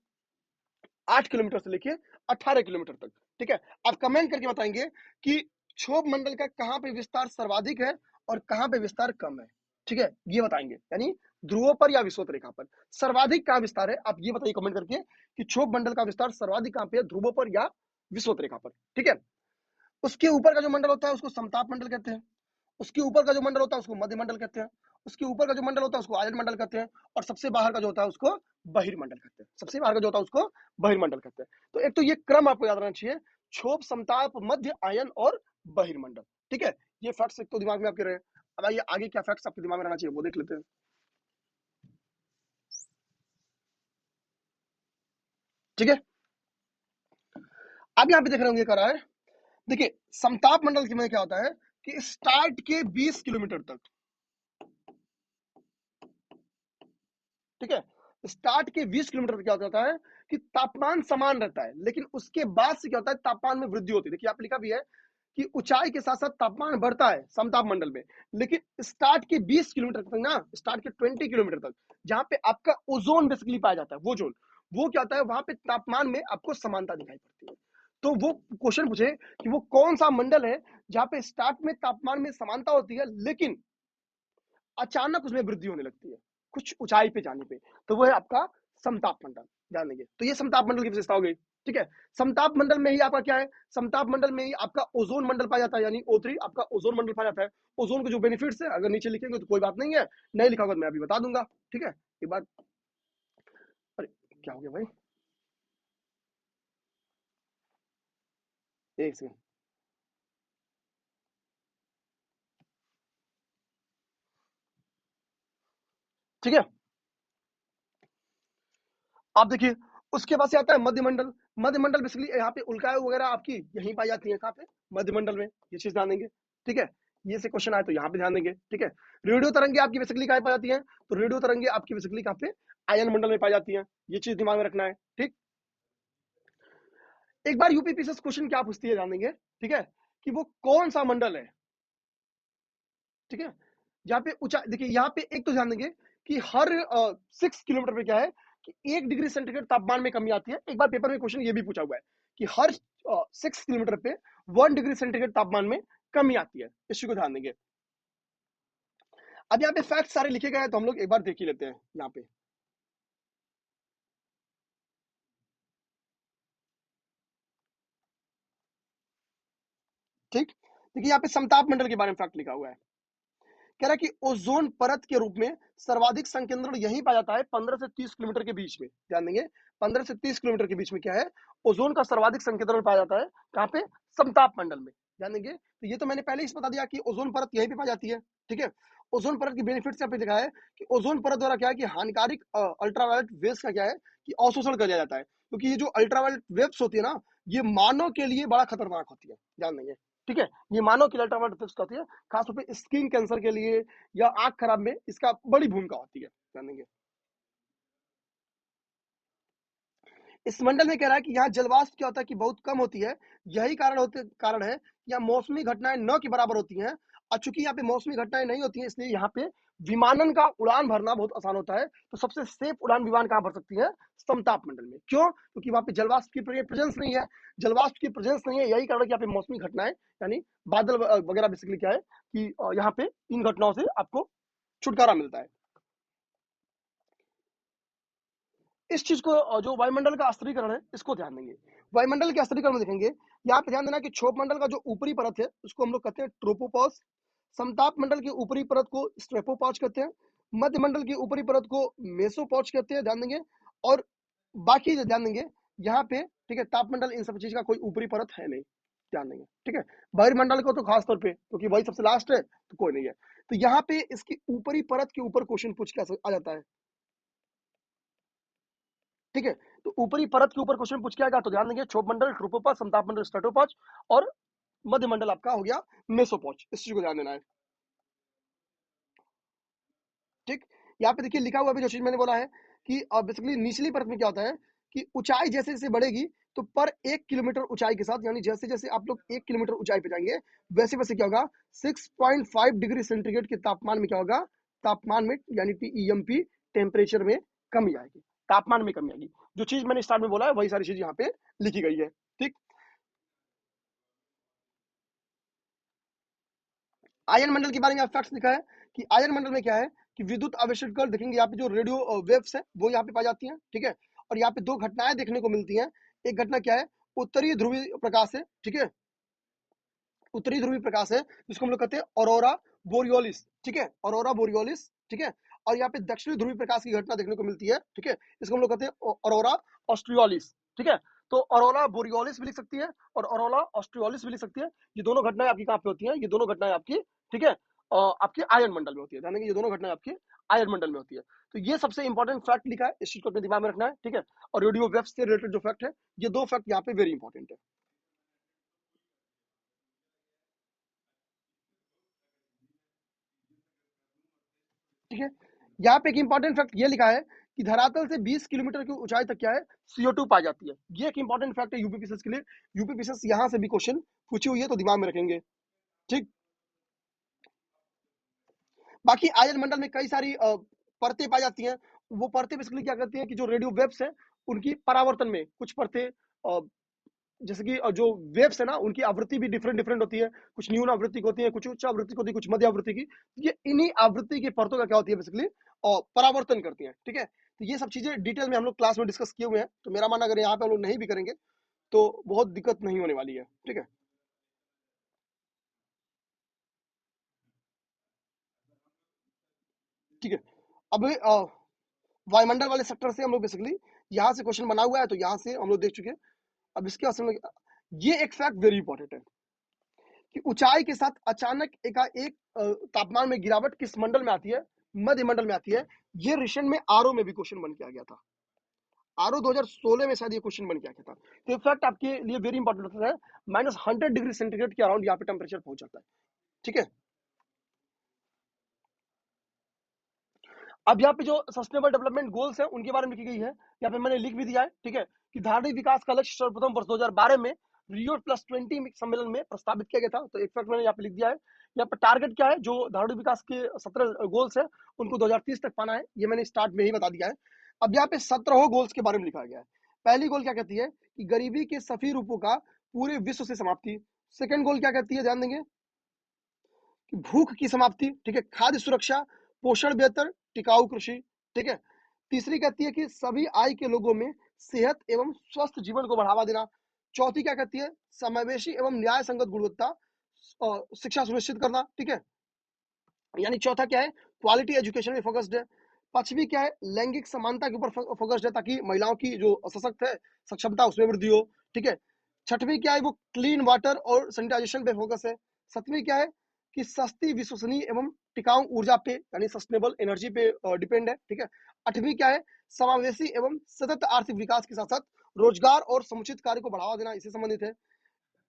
8 किलोमीटर से लेके 18 किलोमीटर तक, ठीक है। आप कमेंट करके बताएंगे कि क्षोभ मंडल का कहां पे विस्तार सर्वाधिक है और कहां पे विस्तार कम है, ठीक है, ये बताएंगे। यानी ध्रुवों पर या विषुवत रेखा पर सर्वाधिक कहां विस्तार है, आप ये बताइए कमेंट करके कि क्षोभ मंडल का विस्तार सर्वाधिक कहां पे है, ध्रुवों पर या विषुवत रेखा पर, ठीक है। उसके ऊपर का जो मंडल होता है उसको समताप मंडल कहते हैं। उसके ऊपर का जो मंडल होता है उसको मध्य मंडल कहते हैं। उसके ऊपर का जो मंडल होता है उसको आयन मंडल कहते हैं। और सबसे बाहर का जो होता है उसको बहिर्मंडल कहते हैं। सबसे बाहर का जो होता है उसको बहिर्मंडल कहते हैं। तो एक तो ये क्रम आपको याद रखना चाहिए, क्षोभ, समताप, मध्य, आयन और बहिर्मंडल, ठीक है। ये फैक्ट्स एक तो दिमाग में आपके रहे। अब आइए आगे क्या फैक्ट्स आपके दिमाग में रहना चाहिए वो देख लेते हैं, ठीक है। अब यहाँ पे देख रहे होंगे क्या रहा है, देखिए समताप मंडल की में क्या होता है कि स्टार्ट के 20 किलोमीटर तक, ठीक है, स्टार्ट के 20 किलोमीटर क्या होता है कि तापमान समान रहता है, लेकिन उसके बाद से क्या होता है, तापमान में वृद्धि होती है। देखिए आप लिखा भी है कि ऊंचाई के साथ साथ तापमान बढ़ता है समताप मंडल में, लेकिन स्टार्ट के 20 किलोमीटर तक ना, स्टार्ट के 20 किलोमीटर तक, जहां पे आपका ओजोन बेसिकली पाया जाता है, वो जोन, वो क्या होता है, वहां पे तापमान में आपको समानता दिखाई पड़ती है। तो वो क्वेश्चन पूछे कि वो कौन सा मंडल है जहां पे स्टार्ट में तापमान में समानता होती है लेकिन अचानक उसमें वृद्धि होने लगती है कुछ ऊंचाई पे जाने पे, तो वो है आपका समताप मंडल। ध्यान देंगे, तो ये समताप मंडल की विशेषता हो गई, ठीक है। समताप मंडल में ही आपका क्या है, समताप मंडल में ही आपका ओजोन मंडल पाया जाता है, यानी O3 आपका ओजोन मंडल पाया जाता है। ओजोन के जो बेनिफिट्स है अगर नीचे लिखेंगे तो कोई बात नहीं है, नहीं लिखा होगा तो मैं अभी बता दूंगा, ठीक है। एक बार, अरे क्या हो गया भाई, एक सेकंड, ठीक है। आप देखिए उसके बाद से आता है मध्यमंडल। मध्यमंडल बेसिकली यहाँ पे उल्काएं वगैरह आपकी यहीं पाई जाती है, कहाँ पे, मध्यमंडल में, ये चीज ध्यान देंगे, ठीक है। ये से क्वेश्चन आए तो यहाँ पे ध्यान देंगे। ठीक है, रेडियो तरंगे आपकी बेसिकली कहाँ पाई जाती है, तो रेडियो तरंगे आपकी बेसिकली कहाँ पे, आयन मंडल में पाई जाती है। ये चीज दिमाग में रखना है। ठीक, एक बार यूपीपीसीएस क्वेश्चन क्या पूछती है ध्यान देंगे। ठीक है, कि वो कौन सा मंडल है। ठीक है, जहाँ पे ऊंचाई देखिए, यहाँ पे एक तो ध्यान देंगे कि हर 6 किलोमीटर पे क्या है कि 1 डिग्री सेंटीग्रेड तापमान में कमी आती है। एक बार पेपर में क्वेश्चन ये भी पूछा हुआ है कि हर 6 किलोमीटर पे 1 डिग्री सेंटीग्रेड तापमान में कमी आती है। इस चीज को ध्यान देंगे। अब यहाँ पे फैक्ट सारे लिखे गए हैं तो हम लोग एक बार देख ही लेते हैं यहाँ पे। ठीक, देखिए यहाँ पे समताप मंडल के बारे में फैक्ट लिखा हुआ है। कह रहा है कि ओजोन परत के रूप में सर्वाधिक संकेंद्रण यहीं पाया जाता है 15 से 30 किलोमीटर के बीच में। ध्यान देंगे, 15 से 30 किलोमीटर के बीच में क्या है, ओजोन का सर्वाधिक संकेंद्रण पाया जाता है। कहाँ पे, समताप मंडल में। ध्यान देंगे, तो ये तो मैंने पहले ही बता दिया कि ओजोन परत यहीं पे पाई जाती है। ठीक है, ओजोन परत की बेनिफिट्स यहाँ पे लिखा है कि ओजोन परत द्वारा क्या है कि हानिकारक अल्ट्रावायलेट वेव्स का क्या है कि अवशोषण कर लिया जाता है। क्योंकि ये जो अल्ट्रावायलेट वेव्स होती है ना, ये मानव के लिए बड़ा खतरनाक होती है। ध्यान देंगे, ठीक है, ये मानव के लिए अल्ट्रावायलेट वेव्स होती है, खासतौर पे स्किन कैंसर के लिए या आंख खराब में इसका बड़ी भूमिका होती है। ध्यान देंगे, इस मंडल में कह रहा है कि यहाँ जलवाष्प क्या होता है कि बहुत कम होती है। यही कारण है यहाँ मौसमी घटनाएं न के बराबर होती हैं। और चूंकि यहाँ पे मौसमी घटनाएं नहीं होती हैं, इसलिए यहाँ पे विमानन का उड़ान भरना बहुत आसान होता है। तो सबसे सेफ उड़ान विमान कहाँ भर सकती है, समताप मंडल में। क्यों, क्योंकि वहां पे जलवाष्प की प्रेजेंस नहीं है। जलवाष्प की प्रेजेंस नहीं है, यही कारण है कि यहाँ पे मौसमी घटनाएं यानी बादल वगैरह बेसिकली क्या है कि यहाँ पे इन घटनाओं से आपको छुटकारा मिलता है। इस चीज को जो वायुमंडल का स्थिरीकरण है इसको ध्यान देंगे। वायुमंडल के स्थिरीकरण में देखेंगे, यहाँ पे ध्यान देना कि क्षोभ मंडल का जो ऊपरी परत है उसको हम लोग कहते हैं ट्रोपोपॉज। समताप मंडल की ऊपरी परत को स्ट्रेपोपॉज कहते हैं। मध्य मंडल की ऊपरी परत को मेसोपॉज कहते हैं। ध्यान देंगे, और बाकी ध्यान देंगे यहाँ पे। ठीक है, तापमंडल इन सब चीज का कोई ऊपरी परत है नहीं। ध्यान देंगे, ठीक है, बहिर्मंडल को तो खास तौर पे क्योंकि वही सबसे लास्ट है तो कोई नहीं है। तो यहाँ पे इसकी ऊपरी परत के ऊपर क्वेश्चन पूछ के आ जाता है। ठीक है, तो ऊपरी परत के ऊपर क्वेश्चन पूछ के आएगा तो ध्यान देंगे, क्षोभ मंडल ट्रोपोपॉज, समताप मंडल स्ट्रेटोपॉज, और मध्य मंडल आपका हो गया मेसोपॉज। इस चीज को ध्यान देना है। ठीक, यहाँ पे देखिए लिखा हुआ भी जो चीज मैंने बोला है कि बेसिकली निचली परत में क्या होता है कि ऊंचाई जैसे जैसे बढ़ेगी तो पर 1 किलोमीटर ऊंचाई के साथ, यानी जैसे जैसे आप लोग 1 किलोमीटर ऊंचाई पे जाएंगे वैसे वैसे क्या होगा, 6.5 डिग्री सेंटीग्रेड के तापमान में क्या होगा, तापमान में यानी टीईएमपी टेम्परेचर में कमी आएगी, तापमान में कमी आएगी। जो चीज मैंने स्टार्ट में बोला है वही सारी चीज यहाँ पे लिखी गई है। ठीक, आयन मंडल के बारे में फैक्ट्स लिखा है कि आयन मंडल में क्या है कि विद्युत आवेशित कण देखेंगे यहाँ पे जो रेडियो वेव्स है वो यहाँ पे पाई जाती हैं। ठीक है, और यहाँ पे दो घटनाएं देखने को मिलती हैं। एक घटना क्या है, उत्तरी ध्रुवीय प्रकाश है। ठीक है, उत्तरी ध्रुवीय प्रकाश है जिसको हम लोग कहते हैं ऑरोरा बोरियोलिस। ठीक है, ऑरोरा बोरियोलिस। ठीक है, और यहाँ पे दक्षिणी ध्रुवीय प्रकाश की घटना देखने को मिलती है। ठीक है, इसको हम लोग कहते हैं ऑरोरा ऑस्ट्रियोलिस। ठीक है, तो ऑरोरा बोरियोलिस भी लिख सकती है और ऑरोरा ऑस्ट्रियोलिस भी लिख सकती है। ये दोनों घटनाएं आपकी कहाँ पे होती हैं, ये दोनों घटनाएं आपकी, ठीक है, आपके आयन मंडल में होती है। ध्यान देंगे, ये दोनों घटनाएं आपकी आयन मंडल में होती है। तो ये सबसे इंपॉर्टेंट फैक्ट लिखा है, इस चीज को अपने दिमाग में रखना है। ठीक है, और रेडियो वेव्स से रिलेटेड जो फैक्ट है, ये दो फैक्ट यहाँ पे वेरी इंपॉर्टेंट है। ठीक है, यहाँ पे एक इंपॉर्टेंट फैक्ट ये लिखा है कि धरातल से 20 किलोमीटर की ऊंचाई तक क्या है, CO2 पाई जाती है। ये एक इंपॉर्टेंट फैक्ट है यूपीपीसीएस के लिए। यूपीपीसीएस यहाँ से भी क्वेश्चन पूछी हुई है तो दिमाग में रखेंगे। ठीक, बाकी आयन मंडल में कई सारी परतें पाई जाती हैं। वो परतें बेसिकली क्या करती हैं कि जो रेडियो वेव्स है उनकी परावर्तन में कुछ परतें जैसे कि जो वेव्स है ना उनकी आवृत्ति भी डिफरेंट डिफरेंट होती है। कुछ न्यून आवृत्ति की होती है, कुछ उच्च आवृत्ति की होती है, कुछ मध्य आवृत्ति की। ये इन्हीं आवृत्ति की परतों का क्या होती है बेसिकली, और परावर्तन करती है। ठीक है, तो ये सब चीजें डिटेल में हम लोग क्लास में डिस्कस किए हुए हैं। तो मेरा मानना अगर यहाँ पे हम लोग नहीं भी करेंगे तो बहुत दिक्कत नहीं होने वाली है। ठीक है, ठीक है, अब वायुमंडल वाले सेक्टर से हम लोग बेसिकली यहाँ से क्वेश्चन बना हुआ है तो यहाँ से हम लोग देख चुके हैं। अब इसके असल में ये एक फैक्ट वेरी इंपॉर्टेंट है कि ऊंचाई के साथ अचानक एकाएक तापमान में गिरावट किस मंडल में आती है, मध्य मंडल में आती है। ये रिसेंट में आरओ में भी क्वेश्चन बन के आ गया था। आरओ 2016 में शायद ये क्वेश्चन बन के आ गया था। तो ये फैक्ट आपके लिए वेरी इंपॉर्टेंट होता है। -100 डिग्री सेंटीग्रेड के अराउंड यहाँ पे टेम्परेचर पहुंच जाता है। ठीक है, अब यहाँ पे जो सस्टेनेबल डेवलपमेंट गोल्स है उनके बारे में लिखी गई है, यहाँ पे मैंने लिख भी दिया है, ठीक है, कि धारणीय विकास का लक्ष्य सर्वप्रथम वर्ष 2012 में रियो प्लस 20 सम्मेलन में प्रस्तावित किया गया था। तो एक फैक्ट मैंने यहाँ पे लिख दिया है। यहाँ पर टारगेट क्या है, जो धारणीय विकास के 17 गोल्स है उनको 2030 तक पाना है, ये मैंने स्टार्ट में ही बता दिया है। अब यहाँ पे 17 गोल्स के बारे में लिखा गया है। पहली गोल क्या कहती है कि गरीबी के सभी रूपों का पूरे विश्व से समाप्ति। सेकेंड गोल क्या कहती है, ध्यान देंगे, कि भूख की समाप्ति, ठीक है, खाद्य सुरक्षा, पोषण बेहतर, टिकाऊ कृषि, ठीक है। तीसरी कहती है कि सभी आय के लोगों में सेहत एवं स्वस्थ जीवन को बढ़ावा देना। चौथी क्या कहती है, समावेशी एवं न्याय संगत गुणवत्ता शिक्षा सुनिश्चित करना, ठीक है, यानी चौथा क्या है, क्वालिटी एजुकेशन में फोकस्ड है। पांचवी क्या है, लैंगिक समानता के ऊपर फोकस्ड है, ताकि महिलाओं की जो सशक्त है सक्षमता उसमें वृद्धि हो, ठीक है। छठवीं क्या है, वो क्लीन वाटर और सैनिटाइजेशन पे फोकस है। सातवीं क्या है कि सस्ती विश्वसनीय एवं टिकाऊ ऊर्जा पे यानी सस्टेनेबल एनर्जी पे डिपेंड है, ठीक है। आठवीं क्या है, समावेशी एवं सतत आर्थिक विकास के साथ साथ रोजगार और समुचित कार्य को बढ़ावा देना, इससे संबंधित है।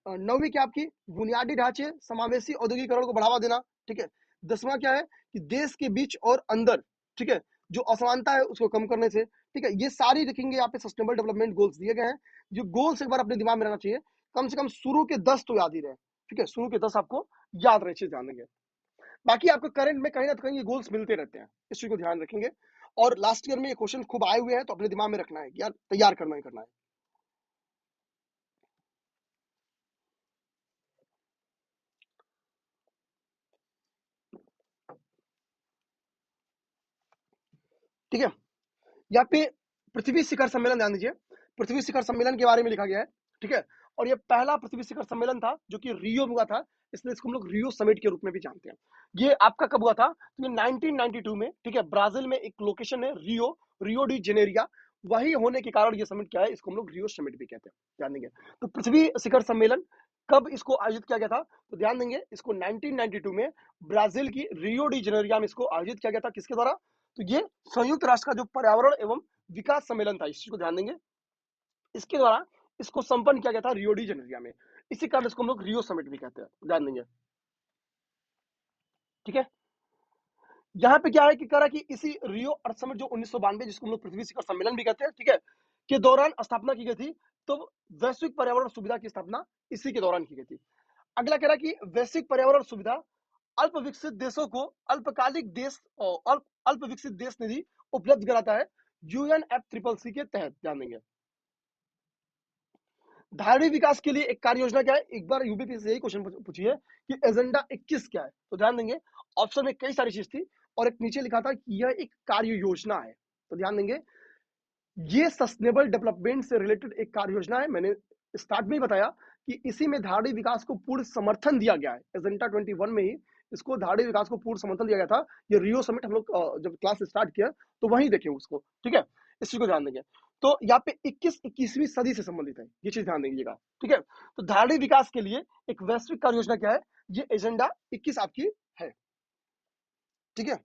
नौवीं क्या आपकी, बुनियादी ढांचे समावेशी औद्योगिकरण को बढ़ावा देना, ठीक है। दसवां क्या है कि देश के बीच और अंदर, ठीक है, जो असमानता है उसको कम करने से, ठीक है। ये सारी लिखेंगे यहाँ पे सस्टेनेबल डेवलपमेंट गोल्स दिए गए हैं। जो गोल्स एक बार अपने दिमाग में रहना चाहिए, कम से कम शुरू के 10 तो याद ही रहे, ठीक है, शुरू के 10 आपको याद रहे, चीज ध्यान देंगे। बाकी आपको करंट में कहीं ना कहीं ये गोल्स मिलते रहते हैं, इस चीज को ध्यान रखेंगे। और लास्ट ईयर में ये क्वेश्चन खूब आए हुए हैं, तो अपने दिमाग में रखना है कि यार तैयार करना ही करना है। ठीक है, यहाँ पे पृथ्वी शिखर सम्मेलन ध्यान दीजिए। पृथ्वी शिखर सम्मेलन के बारे में लिखा गया है, ठीक है। और ये पहला पृथ्वी शिखर सम्मेलन था जो कि रियो में हुआ था, इसलिए इसको हम लोग रियो समिट के रूप में भी जानते हैं। ये आपका कब हुआ था, तो ये 1992 में, ठीक है, ब्राजील में एक लोकेशन है रियो, रियो डी जेनेरिया, वही होने के कारण ये समिट क्या है, इसको हम लोग रियो समिट भी कहते हैं, ध्यान देंगे। तो पृथ्वी शिखर सम्मेलन कब इसको आयोजित किया गया था, तो ध्यान देंगे, इसको 1992 में ब्राजील की रियो डी जेनेरिया में इसको आयोजित किया गया था। किसके द्वारा, तो ये संयुक्त राष्ट्र का जो पर्यावरण एवं विकास सम्मेलन था, इस चीज को ध्यान देंगे, इसके द्वारा इसको संपन्न किया गया था रियो डी जेनेरिया में। इसी कारण इसको हम लोग रियो समिट भी कहते हैं, ध्यान देंगे, ठीक है। यहाँ पे क्या है कि करा कि इसी रियो अर्थ समिट जो 1992, जिसको हम लोग पृथ्वी शिखर सम्मेलन भी कहते हैं, ठीक है, के दौरान स्थापना की गई थी। तो वैश्विक पर्यावरण सुविधा की स्थापना इसी के दौरान की गई थी। अगला कह रहा कि वैश्विक पर्यावरण सुविधा अल्प विकसित देशों को अल्पकालिक देश और अल्प विकसित देश निधि उपलब्ध कराता है, UNFCCC के तहत, ध्यान देंगे। धारणीय विकास के लिए एक कार्य योजना क्या है, एक बार यूपीपी से यही क्वेश्चन पूछिए कि एजेंडा 21 क्या है, तो ध्यान देंगे, ऑप्शन में कई सारी चीज थी और एक नीचे लिखा था कि यह एक कार्य योजना है, तो ध्यान देंगे, ये सस्टेनेबल डेवलपमेंट से रिलेटेड एक कार्य योजना है। मैंने स्टार्ट में ही बताया कि इसी में धारणीय विकास को पूर्ण समर्थन दिया गया है, एजेंडा 21 में ही इसको धारणीय विकास को पूर्ण समर्थन दिया गया था। ये रियो समिट हम लोग जब क्लास स्टार्ट किया तो वहीं देखे उसको, ठीक है, इस चीज को ध्यान देंगे। तो यहाँ पे 21वीं सदी से संबंधित है, ये चीज ध्यान दीजिएगा, ठीक है। तो धारणीय विकास के लिए एक वैश्विक कार्य योजना क्या है, ये एजेंडा 21 आपकी है, ठीक है।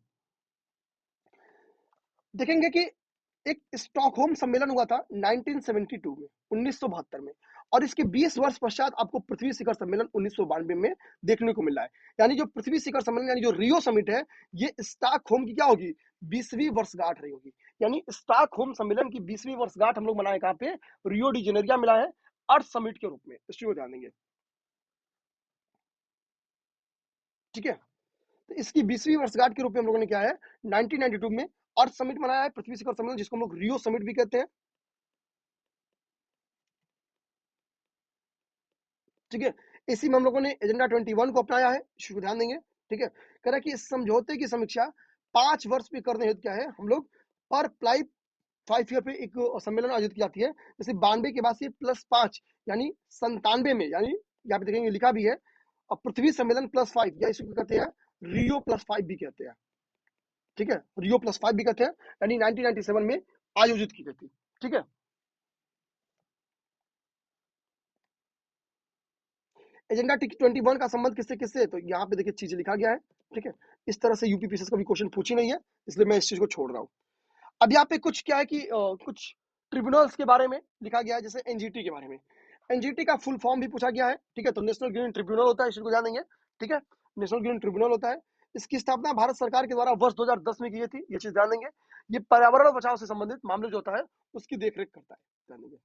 देखेंगे कि एक स्टॉकहोम सम्मेलन हुआ था 1972 में, 1972 में, और इसके 20 वर्ष पश्चात आपको पृथ्वी शिखर सम्मेलन 1992 में देखने को मिला है। यानी जो पृथ्वी शिखर सम्मेलन यानी जो रियो समिट है, ये स्टॉकहोम की क्या होगी, 20वीं वर्षगांठ रही होगी। यानी स्टॉकहोम सम्मेलन की 20वीं वर्षगांठ हम लोग मनाए कहाँ पे, रियो डी जेनेरिया मिला है, अर्थ समिट के रूप में, इस चीज को ध्यान देंगे, ठीक है। तो इसकी 20वीं वर्षगांठ के रूप में हम लोगों ने क्या है, 1992 में अर्थ समिट मनाया है, पृथ्वी शिखर सम्मेलन, जिसको हम लोग रियो समिट भी कहते हैं, ठीक है। इसी में हम लोगों ने एजेंडा 21 को अपनाया है, इसको ध्यान देंगे, ठीक है। कह रहा है कि इस समझौते की समीक्षा 5 वर्ष में करने हेतु क्या है, हम लोग पर प्लाई 5 ईयर पे एक सम्मेलन आयोजित की जाती है। जैसे 92 के बाद से +5 यानी 97 में, यानी यहाँ पे देखेंगे लिखा भी है, और पृथ्वी सम्मेलन +5 या इसको कहते हैं रियो +5 भी कहते हैं, ठीक है, रियो +5 भी कहते हैं, यानी 1997 में आयोजित की गई थी, ठीक है। एजेंडा 21 का संबंध किससे किससे, तो यहाँ पे देखिए चीज लिखा गया है, ठीक है। इस तरह से यूपीपीसीएस का भी क्वेश्चन पूछी नहीं है, इसलिए मैं इस चीज को छोड़ रहा हूँ। अब यहाँ पे कुछ क्या है कि कुछ ट्रिब्यूनल्स के बारे में लिखा गया है, जैसे एनजीटी के बारे में। एनजीटी का फुल फॉर्म भी पूछा गया है, ठीक है। तो नेशनल ग्रीन ट्रिब्यूनल होता है, इस चीज को जान देंगे, ठीक है, नेशनल ग्रीन ट्रिब्यूनल होता है। इसकी स्थापना भारत सरकार के द्वारा वर्ष 2010 में की गई थी, ये चीज ध्यान देंगे। ये पर्यावरण बचाव से संबंधित मामले जो होता है उसकी देखरेख करता है, ध्यान देंगे।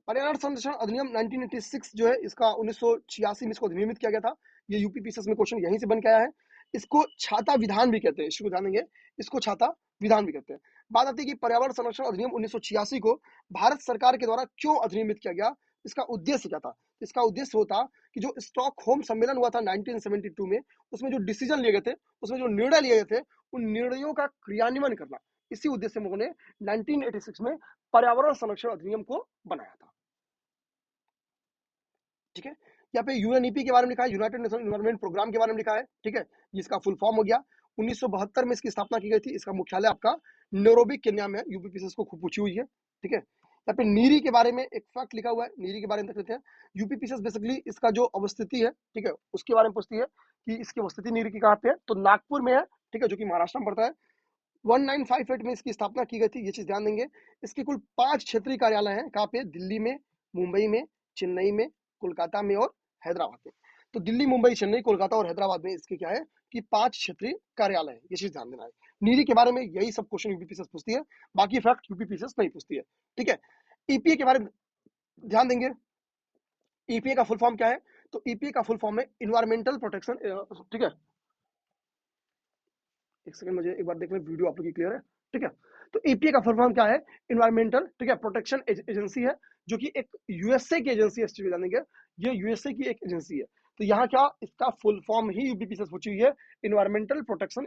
पर्यावरण संरक्षण अधिनियम 1986 जो है, इसका 1986 में इसको अधिनियमित किया गया था। ये यूपी पीसीएस में क्वेश्चन यहीं से बन के आया है। इसको छाता विधान भी कहते हैं, इसको ध्यान देंगे, इसको छाता विधान भी कहते हैं। बात आती है कि पर्यावरण संरक्षण अधिनियम 1986 को भारत सरकार के द्वारा क्यों अधिनियमित किया गया, इसका उद्देश्य क्या था। इसका उद्देश्य होता कि जो स्टॉकहोम सम्मेलन हुआ था 1972 में, उसमें जो डिसीजन लिए गए थे, उसमें जो निर्णय लिए गए थे, उन निर्णयों का क्रियान्वयन करना। इसी उद्देश्य से हम लोगों ने 1986 में पर्यावरण संरक्षण अधिनियम को बनाया था, ठीक है। यहाँ पे यूएनईपी के बारे में लिखा है, यूनाइटेड नेशन एनवायरनमेंट प्रोग्राम के बारे में लिखा है, ठीक है। इसका फुल फॉर्म हो गया। 1972 में इसकी स्थापना की गई थी। इसका मुख्यालय आपका नैरोबी केन्या में है। यूपी पीसीएस को खूब पूछी हुई है, ठीक है। यहाँ पे नीरी के बारे में एक फैक्ट लिखा हुआ है, नीरी के बारे में देख लेते हैं। यूपी पीसीएस बेसिकली इसका जो अवस्थिति है, ठीक है, उसके बारे में पूछती है कि इसकी अवस्थिति नीरी की कहाँ पे है, तो नागपुर में है, ठीक है, जो कि महाराष्ट्र में पड़ता है। 1958 में इसकी स्थापना की गई थी, ये चीज ध्यान देंगे। इसके कुल 5 क्षेत्रीय कार्यालय हैं, कहाँ पे, दिल्ली में, मुंबई में, चेन्नई में, कोलकाता में और हैदराबाद में। तो दिल्ली, मुंबई, चेन्नई, कोलकाता और हैदराबाद में इसके क्या है कि 5 क्षेत्रीय कार्यालय है, ये चीज ध्यान देना है। नीरी के बारे में यही सब क्वेश्चन यूपी पीसीएस पूछती है, बाकी फैक्ट यूपी पीसीएस नहीं पूछती है, ठीक है। ईपीए के बारे में ध्यान देंगे। ईपीए का फुल फॉर्म क्या है, तो ईपीए का फुल फॉर्म है इन्वायरमेंटल प्रोटेक्शन, ठीक है। एक सेकंड, मुझे एक बार देख लें, वीडियो आप लोग की क्लियर है, ठीक है। तो ईपीए का फुल फॉर्म क्या है, इन्वायरमेंटल, ठीक है, प्रोटेक्शन एजेंसी है, जो कि एक यूएसए की एजेंसी है, इस चीज जानेंगे। ये यूएसए की एक एजेंसी है। तो यहाँ क्या, इसका फुल फॉर्म ही यूपीपी से पूछी हुई है, इन्वायरमेंटल प्रोटेक्शन,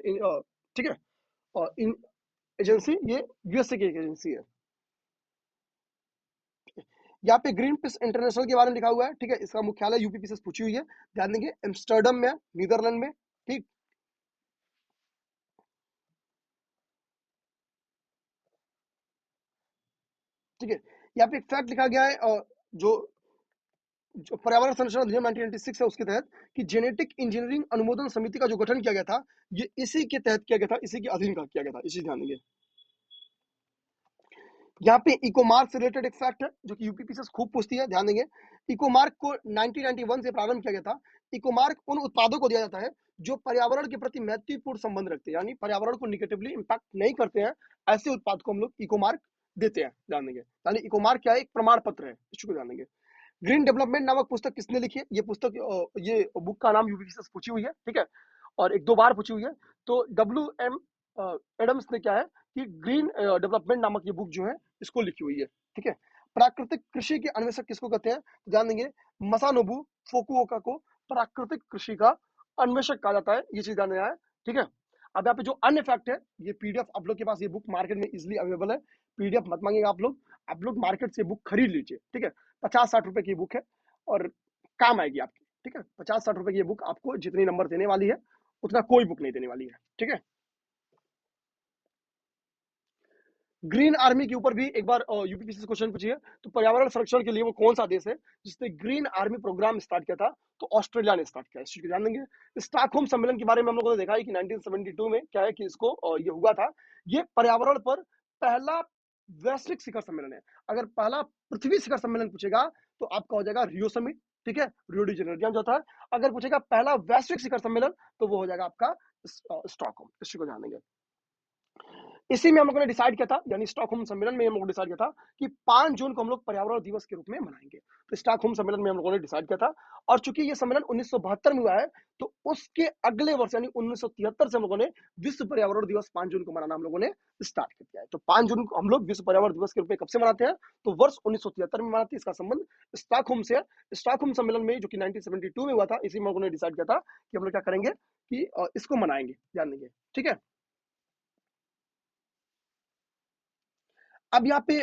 ठीक है, और इन एजेंसी, ये यूएसए की एक एजेंसी है। यहाँ पे ग्रीन पीस इंटरनेशनल के बारे में लिखा हुआ है, ठीक है। इसका मुख्यालय यूपीपी से पूछी हुई है, ध्यान देंगे, एम्स्टर्डम में, नीदरलैंड में, ठीक। ठीक है, यहाँ पे एक फैक्ट लिखा गया है, जो जो पर्यावरण संरक्षण अधिनियम 1996 है, उसके तहत कि जेनेटिक इंजीनियरिंग अनुमोदन समिति का जो गठन किया गया था, ये इसी के तहत किया गया था, इसी के अधीन का किया गया था, इसी ध्यान देंगे। यहाँ पे इकोमार्क से रिलेटेड एक फैक्ट है, जो कि यूपी पीसीएस खूब पूछती है, ध्यान देंगे। इकोमार्क को 1991 से प्रारंभ किया गया था। इकोमार्क उन उत्पादों को दिया जाता है जो पर्यावरण के प्रति मैत्रीपूर्ण संबंध रखते हैं, यानी पर्यावरण को निगेटिवली इंपैक्ट नहीं करते हैं, ऐसे उत्पाद को हम लोग इकोमार्क देते हैं, ध्यान देंगे। यानी इकोमार्क क्या है, एक प्रमाण पत्र है, इसको ध्यान देंगे। ग्रीन डेवलपमेंट नामक पुस्तक किसने लिखी है, ये पुस्तक, ये बुक का नाम यूपी से पूछी हुई है, ठीक है, और एक दो बार पूछी हुई है। तो डब्ल्यू एम एडम्स ने क्या है कि ग्रीन डेवलपमेंट नामक ये बुक जो है, इसको लिखी हुई है, ठीक है। प्राकृतिक कृषि के अन्वेषक किसको कहते हैं, तो ध्यान देंगे, मसानोबु फुकुओका को प्राकृतिक कृषि का अन्वेषक कहा जाता है, ये चीज ध्यान देना है, ठीक है। अब यहाँ पे जो अन्य फैक्ट है, ये पीडीएफ आप लोग के पास, ये बुक मार्केट में इजिली अवेलेबल है, पीडीएफ मत मांगेगा आप लोग मार्केट से बुक खरीद लीजिए, ठीक है। 50-60 रुपए की बुक है और काम आएगी आपकी, ठीक है। 50-60 रुपए की ये बुक आपको जितनी नंबर देने वाली है, उतना कोई बुक नहीं देने वाली है, ठीक है। ग्रीन आर्मी के ऊपर भी एक बार यूपीपीसी से क्वेश्चन पूछिए, तो पर्यावरण संरक्षण के लिए वो कौन सा देश है जिसने ग्रीन आर्मी प्रोग्राम स्टार्ट किया था, तो ऑस्ट्रेलिया ने स्टार्ट किया, इस चीज को ध्यान देंगे। स्टॉकहोम सम्मेलन के बारे में हम लोगों ने देखा है कि 1972 में क्या है कि इसको ये हुआ था। ये पर्यावरण पर पहला वैश्विक शिखर सम्मेलन है। अगर पहला पृथ्वी शिखर सम्मेलन पूछेगा तो आपका हो जाएगा रियो समिट, ठीक है, रियो डी जेनेरियो जो था। अगर पूछेगा पहला वैश्विक शिखर सम्मेलन, तो वो हो जाएगा आपका स्टॉकहोम, इस चीज को ध्यान देंगे। इसी में हम लोगों ने डिसाइड किया था, यानी स्टॉकहोम सम्मेलन में हम लोग डिसाइड किया था कि 5 जून को हम लोग पर्यावरण दिवस के रूप में मनाएंगे। तो स्टॉकहोम सम्मेलन में हम लोगों ने डिसाइड किया था। और चूंकि ये सम्मेलन 1972 में हुआ है, तो उसके अगले वर्ष यानी 1973 से हम लोगों ने विश्व पर्यावरण दिवस 5 जून को मनाना हम लोगों ने स्टार्ट कर दिया है। तो 5 जून को हम लोग विश्व पर्यावरण दिवस के रूप में कब से मनाते हैं, तो वर्ष 1973 में मनाते हैं। इसका संबंध स्टॉकहोम से है। स्टॉकहोम सम्मेलन में, जो कि 1972 में हुआ था, इसी में हम लोगों ने डिसाइड किया था कि हम लोग क्या करेंगे कि इसको मनाएंगे, ध्यान देंगे, ठीक है। अब यहाँ पे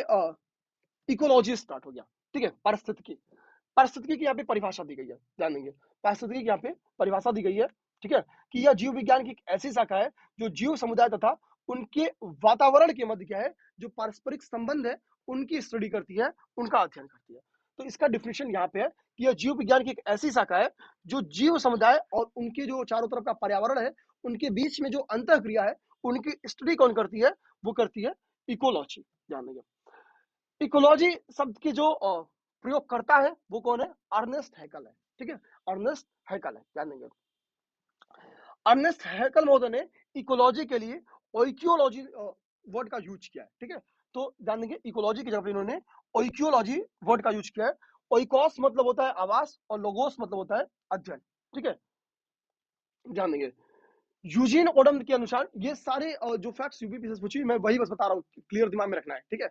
इकोलॉजी स्टार्ट हो गया, ठीक है। पारिस्थितिकी की यहाँ पे परिभाषा दी गई है, ध्यान देंगे। पारिस्थितिकी की यहाँ पे परिभाषा दी गई है, ठीक है, कि यह जीव विज्ञान की एक ऐसी शाखा है जो जीव समुदाय तथा उनके वातावरण के मध्य क्या है, जो पारस्परिक संबंध है, उनकी स्टडी करती है, उनका अध्ययन करती है। तो इसका डिफिनेशन यहाँ पे है कि यह जीव विज्ञान की एक ऐसी शाखा है जो जीव समुदाय और उनके जो चारों तरफ का पर्यावरण है, उनके बीच में जो अंतर क्रिया है, उनकी स्टडी कौन करती है, वो करती है इकोलॉजी, ध्यान देंगे। इकोलॉजी शब्द की जो प्रयोग करता है वो कौन है, अर्नेस्ट हैकल है, ठीक है, अर्नेस्ट हैकल है, ध्यान देंगे। अर्नेस्ट हैकल महोदय ने इकोलॉजी के लिए ओइकियोलॉजी वर्ड का यूज किया है, ठीक है। तो ध्यान देंगे, इकोलॉजी की जगह पर इन्होंने ओइकियोलॉजी वर्ड का यूज किया है। ओइकोस मतलब होता है आवास और लोगोस मतलब होता है अध्ययन, ठीक है, ध्यान देंगे। यूजीन ओडम के अनुसार ये सारे जो फैक्ट्स यूपीपी से पूछी मैं वही बस बता रहा हूँ, क्लियर दिमाग में रखना है, ठीक है।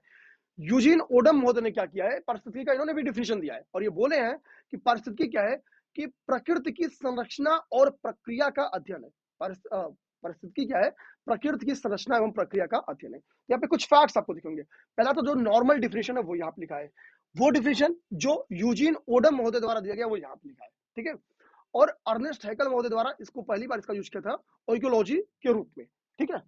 यूजीन ओडम महोदय ने क्या किया है, परिस्थिति का इन्होंने भी डिफिनेशन दिया है और ये बोले हैं कि परिस्थिति क्या है कि प्रकृति की संरचना और प्रक्रिया का अध्ययन है। परिस्थिति क्या है, प्रकृति की संरचना एवं प्रक्रिया का अध्ययन है। यहाँ पे कुछ फैक्ट्स आपको दिखेंगे। पहला तो जो नॉर्मल डिफिनेशन है वो यहाँ पे लिखा है, वो डिफिनेशन जो यूजीन ओडम महोदय द्वारा दिया गया वो यहाँ पे लिखा है, ठीक है। और अर्नेस्ट हैकल महोदय द्वारा इसको पहली बार इसका यूज किया था ओइकोलॉजी के रूप में, ठीक है।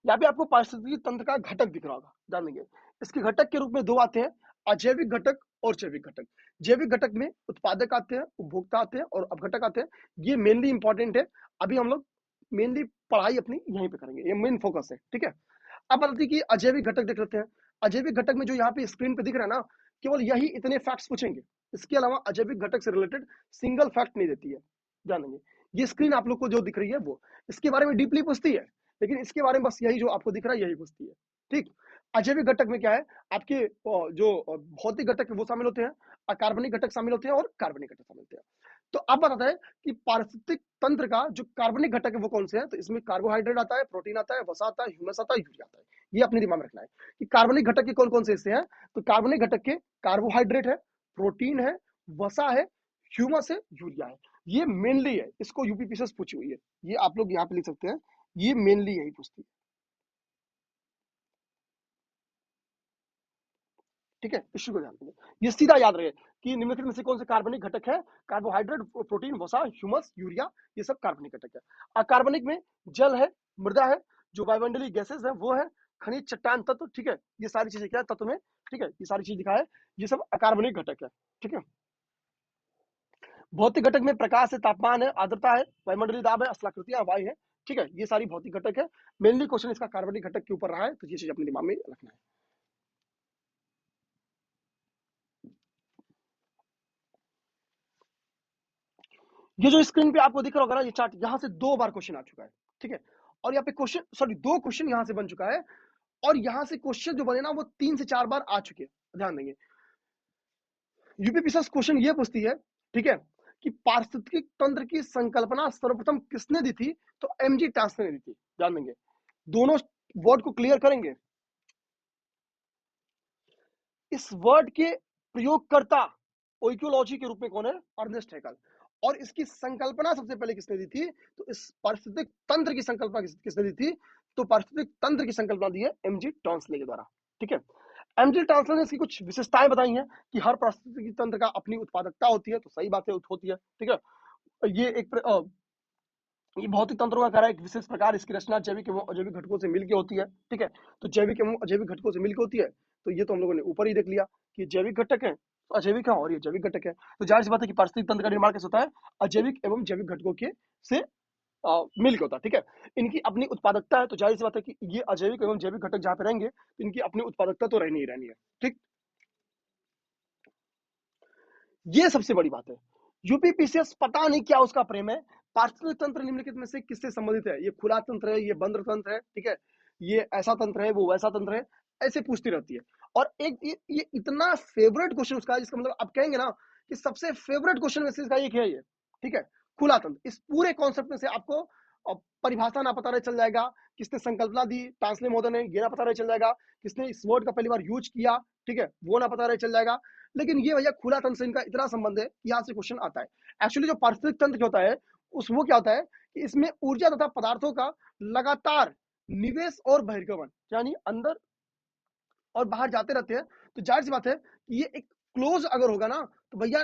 यहाँ पे आपको पारिस्थितिकी तंत्र का घटक दिख रहा होगा, ध्यान देंगे। इसके घटक के रूप में दो आते हैं, अजैविक घटक और जैविक घटक। जैविक घटक में उत्पादक आते हैं, उपभोक्ता आते हैं और अपघटक आते हैं। ये मेनली इंपॉर्टेंट है, अभी हम लोग मेनली पढ़ाई अपनी यहीं पे करेंगे, ये मेन फोकस है, ठीक है। अब बताते हैं कि अजैविक घटक देख लेते हैं। अजैविक घटक में जो यहाँ पे स्क्रीन पे दिख रहा है ना, केवल यही इतने फैक्ट्स पूछेंगे, इसके अलावा अजैविक घटक से रिलेटेड सिंगल फैक्ट नहीं देती है, ध्यान देंगे। ये स्क्रीन आप लोग को जो दिख रही है वो इसके बारे में डीपली पूछती है, लेकिन इसके बारे में बस यही जो आपको दिख रहा है यही पूछती है, ठीक। अजैविक घटक में क्या है, आपके जो भौतिक घटक है वो शामिल होते हैं, अकार्बनिक घटक शामिल होते हैं और कार्बनिक घटक शामिल होते हैं। तो अब बताता है कि पारिस्थितिक तंत्र का जो कार्बनिक घटक है वो कौन से हैं, तो इसमें कार्बोहाइड्रेट आता है, प्रोटीन आता है, वसा आता है, ह्यूमस आता है, यूरिया आता है। ये अपने दिमाग में रखना है कि कार्बनिक घटक के कौन कौन से हिस्से हैं। तो कार्बनिक घटक के कार्बोहाइड्रेट है, प्रोटीन है, वसा है, ह्यूमस है, यूरिया है। ये मेनली है, इसको यूपीपीसीएस पूछी हुई है, ये आप लोग यहाँ पे लिख सकते हैं, ये मेनली यही पूछती है, ठीक है। इश्यू को ध्यान देंगे, ये सीधा याद रहे कि निम्नलिखित में से कौन से कार्बनिक घटक है, कार्बोहाइड्रेट, प्रोटीन, वसा, ह्यूमस, यूरिया, ये सब कार्बनिक घटक है। अकार्बनिक में जल है, मृदा है, जो वायुमंडलीय गैसेस है वो है, खनिज, चट्टान तत्व, ठीक है। ये सारी चीजें क्या है तत्व में, ठीक है, ये सारी चीज दिखा है, ये सब अकार्बनिक घटक है, ठीक है। भौतिक घटक में प्रकाश है, तापमान है, आर्द्रता है, वायुमंडलीय दाब है, स्थलाकृतियां, वायु है, ठीक है। ये सारी भौतिक घटक है। मेनली क्वेश्चन इसका कार्बनिक घटक के ऊपर रहा है, तो ये चीज अपने दिमाग में रखना है। ये जो स्क्रीन पे आपको दिख रहा होगा ना, ये चार्ट, यहाँ से 2 बार क्वेश्चन आ चुका है, ठीक है। और यहाँ पे क्वेश्चन, सॉरी, 2 क्वेश्चन यहाँ से बन चुका है और यहाँ से क्वेश्चन जो बने ना वो 3 से 4 बार आ चुके हैं, ध्यान देंगे। यूपीपीएससी क्वेश्चन ये पूछती है, ठीक है, कि पारिस्थितिक तंत्र की संकल्पना सर्वप्रथम किसने दी थी, तो एमजी टास्क ने दी थी, ध्यान देंगे। दोनों वर्ड को क्लियर करेंगे। इस वर्ड के प्रयोगकर्ता ओइकोलॉजी के रूप में कौन है, अर्नेस्ट हैकल। और इसकी संकल्पना सबसे पहले किसने दी थी, तो इस पारिस्थितिक तंत्र की संकल्पना किसने दी थी, तो पारिस्थितिक तंत्र की संकल्पना दी है एमजी टॉन्सले के द्वारा, ठीक है। एमजी टॉन्सले ने इसकी कुछ विशेषताएं बताई हैं कि हर पारिस्थितिक तंत्र का अपनी उत्पादकता होती है, तो सही बात है, होती है, ठीक है। ये एक ये भौतिक तंत्रों का कार्य एक विशेष प्रकार, इसकी रचना जैविक एवं अजैविक घटकों से मिलकर होती है, ठीक है। तो जैविक एवं अजैविक घटकों से मिलकर होती है, तो ये तो हम लोगों ने ऊपर ही देख लिया कि जैविक घटक है, अजैविक है और ये जैविक घटक है। तो जाहिर सी बात है कि पारिस्थितिक तंत्र का निर्माण कैसे होता है, अजैविक एवं जैविक घटकों के से मिलकर होता है, ठीक है। इनकी अपनी उत्पादकता है, तो जाहिर सी बात है कि ये अजैविक एवं जैविक घटक जहाँ पे रहेंगे तो इनकी अपनी उत्पादकता तो रहनी ही रहनी है, ठीक। ये सबसे बड़ी बात है। यूपीपीसीएस पता नहीं क्या उसका प्रेम है, पारिस्थितिक तंत्र निम्नलिखित में से किससे संबंधित है, ये खुला तंत्र है, ये बंद तंत्र है, ठीक है, ये ऐसा तंत्र है, वो वैसा तंत्र है, ऐसे पूछती रहती है। और एक ये इतना फेवरेट क्वेश्चन उसका है, जिसका मतलब आप कहेंगे ना कि सबसे फेवरेट क्वेश्चन में से इसका एक है ये, ठीक है, खुला तंत्र। इस पूरे कॉन्सेप्ट में से आपको परिभाषा ना पता रहे चल जाएगा, किसने संकल्पना दी टांसले महोदय ने, ये ना पता रहे चल जाएगा, किसने इस वर्ड का पहली बार यूज किया, ठीक है, वो ना पता रहे चल जाएगा। लेकिन ये भैया खुला तंत्र से इनका इतना संबंध है, यहाँ से क्वेश्चन आता है। एक्चुअली जो पारिस्थितिक तंत्र क्या होता है, उस वो क्या होता है कि इसमें ऊर्जा तथा पदार्थों का लगातार निवेश और बहिर्गमन, यानी अंदर और बाहर जाते रहते हैं। तो जाहिर सी बात है कि ये एक क्लोज अगर होगा ना, तो भैया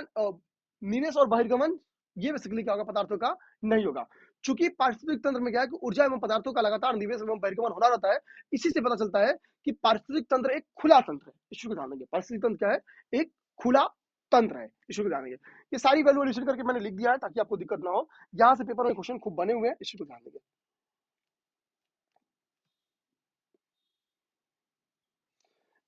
निवेश और बहिर्गमन ये बेसिकली क्या होगा, पदार्थों का नहीं होगा। चूंकि पारिस्थितिक तंत्र में क्या है कि ऊर्जा एवं पदार्थों का लगातार निवेश एवं बहिर्गमन होना रहता है, इसी से पता चलता है कि पारिस्थितिक तंत्र एक खुला तंत्र है। इश्यू को ध्यान देंगे, पारिस्थितिक तंत्र क्या है, एक खुला तंत्र है। इश्यू को ध्यान देंगे, ये सारी वैल्यू एडिशन करके मैंने लिख दिया है ताकि आपको दिक्कत ना हो। यहाँ से पेपर में क्वेश्चन खूब बने हुए हैं, इश्यू को ध्यान देंगे।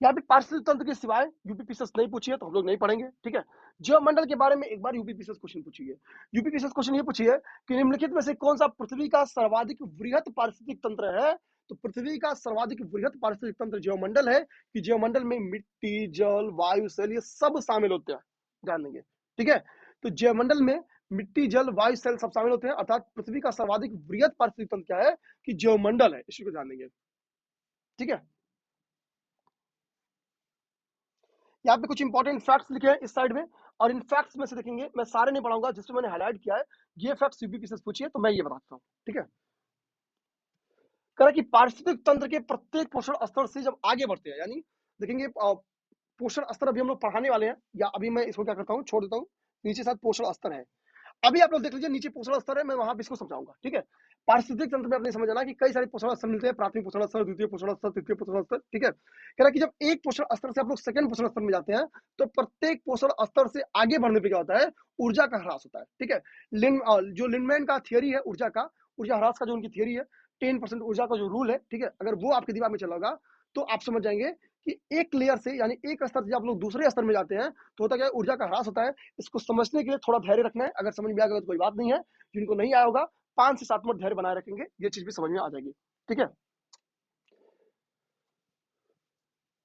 यहाँ पे पारिस्थितिक तंत्र के सिवाय यूपीपीसीएस नहीं पूछी है तो हम लोग नहीं पढ़ेंगे, ठीक है। जीवमंडल के बारे में एक बार यूपीपीसीएस क्वेश्चन पूछी है। यूपीपीसीएस क्वेश्चन ये पूछी है कि निम्नलिखित में से कौन सा पृथ्वी का सर्वाधिक वृहत पारिस्थितिक तंत्र है। तो पृथ्वी का सर्वाधिक वृहत पारिस्थितिक तंत्र जीवमंडल है, कि जीवमंडल में मिट्टी, जल, वायु, सेल ये सब शामिल होते हैं, ध्यान देंगे, ठीक है। तो जीवमंडल में मिट्टी, जल, वायु, सेल सब शामिल होते हैं, अर्थात पृथ्वी का सर्वाधिक वृहत पारिस्थितिक तंत्र क्या है कि जीवमंडल है, इसी को ध्यान देंगे, ठीक है। यहाँ पे कुछ इंपॉर्टेंट फैक्ट्स लिखे हैं इस साइड में, और इन फैक्ट्स में से देखेंगे, मैं सारे नहीं पढ़ाऊंगा, जिसमें मैंने हाईलाइट किया है ये फैक्ट्स यूपीपीसीएस से पूछिए तो मैं ये बताता हूँ, ठीक है। कह रहा कि पारिस्थितिक तंत्र के प्रत्येक पोषण स्तर से जब आगे बढ़ते हैं, यानी देखेंगे पोषण स्तर अभी हम लोग पढ़ाने वाले हैं, या अभी मैं इसको क्या करता हूँ छोड़ देता हूँ, नीचे साथ पोषण स्तर है, अभी आप लोग देख लीजिए नीचे पोषण स्तर है, मैं वहां पे इसको समझाऊंगा, ठीक है। पारिस्थितिक तंत्र में अपने समझ आना कि कई सारे पोषण स्तर मिलते हैं, प्राथमिक पोषण स्तर, द्वितीय पोषण स्तर, तृतीय पोषण स्तर, ठीक है। कह रहा कि जब एक पोषण स्तर से आप लोग सेकंड पोषण स्तर में जाते हैं तो प्रत्येक पोषण स्तर से आगे बढ़ने पे क्या होता है, ऊर्जा का ह्रास होता है, ठीक है। जो लिंडमैन का थियरी है ऊर्जा का, ऊर्जा ह्रास का जो उनकी थियरी है, 10% ऊर्जा का जो रूल है, ठीक है, अगर वो आपके दिमाग में चला होगा तो आप समझ जाएंगे कि एक लेयर से, यानी एक स्तर से आप लोग दूसरे स्तर में जाते हैं तो होता क्या है, ऊर्जा का ह्रास होता है। इसको समझने के लिए थोड़ा धैर्य रखना है, अगर समझ में आ गया तो कोई बात नहीं है, जिनको नहीं आया होगा 5 से 7 मिनट धैर्य बनाए रखेंगे, ये चीज भी समझ में आ जाएगी, ठीक है।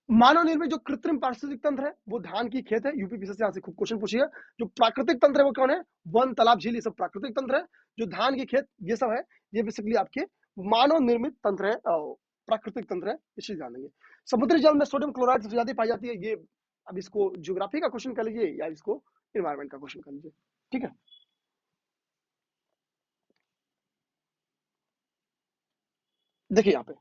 मानव निर्मित जो कृत्रिम पारिस्थितिक तंत्र है वो धान की खेत है, यूपीपीसीएस से यहाँ से खूब क्वेश्चन पूछिए। जो प्राकृतिक तंत्र है वो कौन है, वन, तालाब, झील, ये सब प्राकृतिक तंत्र है। जो धान की खेत ये सब है, ये बेसिकली आपके मानव निर्मित तंत्र है, प्राकृतिक तंत्र है, इस चीज ध्यान देंगे। समुद्री जल में सोडियम क्लोराइड सबसे ज्यादा पाई जाती है, ये अब इसको ज्योग्राफी का क्वेश्चन कर लीजिए या इसको इन्वायरमेंट का क्वेश्चन कर लीजिए, ठीक है। देखिए यहाँ पे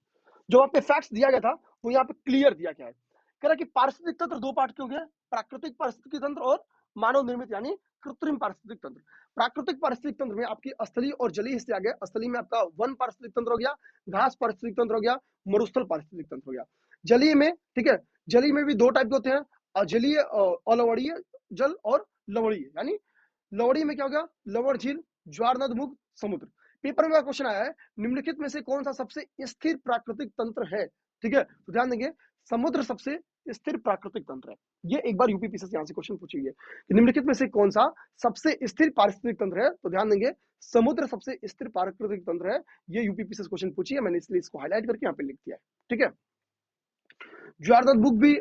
जो वहाँ पे फैक्ट्स दिया गया था वो यहाँ पे क्लियर दिया गया है। कह रहा कि पारिस्थितिक तंत्र दो पार्ट के हो गए, प्राकृतिक पारिस्थितिक तंत्र और मानव निर्मित यानी कृत्रिम पारिस्थितिक तंत्र। प्राकृतिक पारिस्थितिक तंत्र में आपकी स्थलीय और जलीय हिस्से आ गए। स्थलीय में आपका वन पारिस्थितिक तंत्र हो गया, घास पारिस्थितिक तंत्र हो गया, मरुस्थल पारिस्थितिक तंत्र हो गया। जलीय में, ठीक है, जलीय में भी दो टाइप के होते हैं, अजलीय, अलवणीय जल और लवणीय, यानी लवड़ी में क्या हो गया, लवण झील, ज्वार नद मुख, समुद्र। पेपर में क्वेश्चन आया है निम्नलिखित में से कौन सा सबसे स्थिर प्राकृतिक तंत्र है, ठीक है। तो ध्यान देंगे समुद्र सबसे स्थिर प्राकृतिक तंत्र है, ये एक बार यूपीपीसीएस यहाँ से क्वेश्चन पूछी है कि निम्नलिखित में से कौन सा सबसे स्थिर पारिस्थितिक तंत्र है, तो ध्यान देंगे समुद्र सबसे स्थिर प्राकृतिक तंत्र है, ये यूपीपीसीएस क्वेश्चन पूछी है, मैंने इसलिए इसको हाईलाइट करके यहाँ पे लिख दिया है, ठीक है। ज्वारनद बुक भी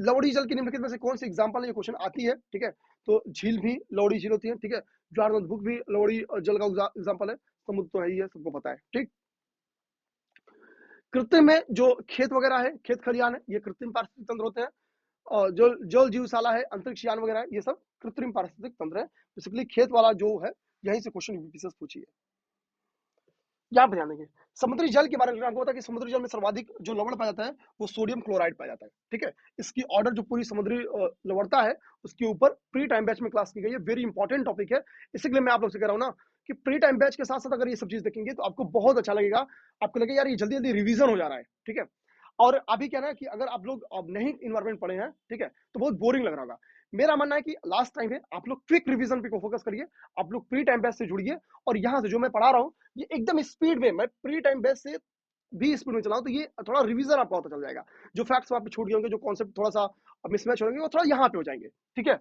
लवड़ी जल की निम्नलिखित में से कौन सी एग्जांपल है, ये क्वेश्चन आती है, ठीक है। तो झील भी लवड़ी झील होती है, ठीक है। ज्वारनद बुक भी लवड़ी जल का एग्जांपल है, समुद्र तो है ही है, सबको पता है, ठीक। कृत्रिम में जो खेत वगैरह है, खेत खलियान है, ये कृत्रिम पारिस्थितिक तंत्र होते हैं। और जो जल जीवशाला है, अंतरिक्ष यान वगैरह है, ये सब कृत्रिम पारिस्थितिक तंत्र है। बेसिकली खेत वाला जो है यहीं से क्वेश्चन यूपीपीसीएस पूछी है। यहाँ पे ध्यान देंगे समुद्री जल के बारे में आपको पता है कि समुद्री जल में सर्वाधिक जो लवण पाया जाता है वो सोडियम क्लोराइड पाया जाता है, ठीक है। इसकी ऑर्डर जो पूरी समुद्री लवणता है उसके ऊपर प्री टाइम बैच में क्लास की गई है, वेरी इंपॉर्टेंट टॉपिक है। इसीलिए मैं आप लोग से कह रहा हूँ ना कि प्री टाइम बैच के साथ साथ अगर ये सब चीज देखेंगे तो आपको बहुत अच्छा लगेगा, आपको लगेगा यार ये जल्दी जल्दी रिवीजन हो जा रहा है, ठीक है। और अभी क्या ना कि अगर आप लोग अब नहीं इन्वायरमेंट पढ़े हैं, ठीक है, तो बहुत बोरिंग लग रहा होगा। मेरा मानना है कि लास्ट टाइम है, आप लोग क्विक रिवीजन पे को फोकस करिए, आप लोग प्री टाइम बैच से जुड़िए, और यहाँ से जो मैं पढ़ा रहा हूँ ये एकदम स्पीड में, मैं प्री टाइम बेस से भी स्पीड में चलाऊं तो ये थोड़ा रिवीजन आपको पता चल जाएगा। जो फैक्ट्स वहां पे छूट गए होंगे, जो कॉन्सेप्ट थोड़ा सा मिसमैच होंगे, वो थोड़ा यहाँ पे हो जाएंगे, ठीक है।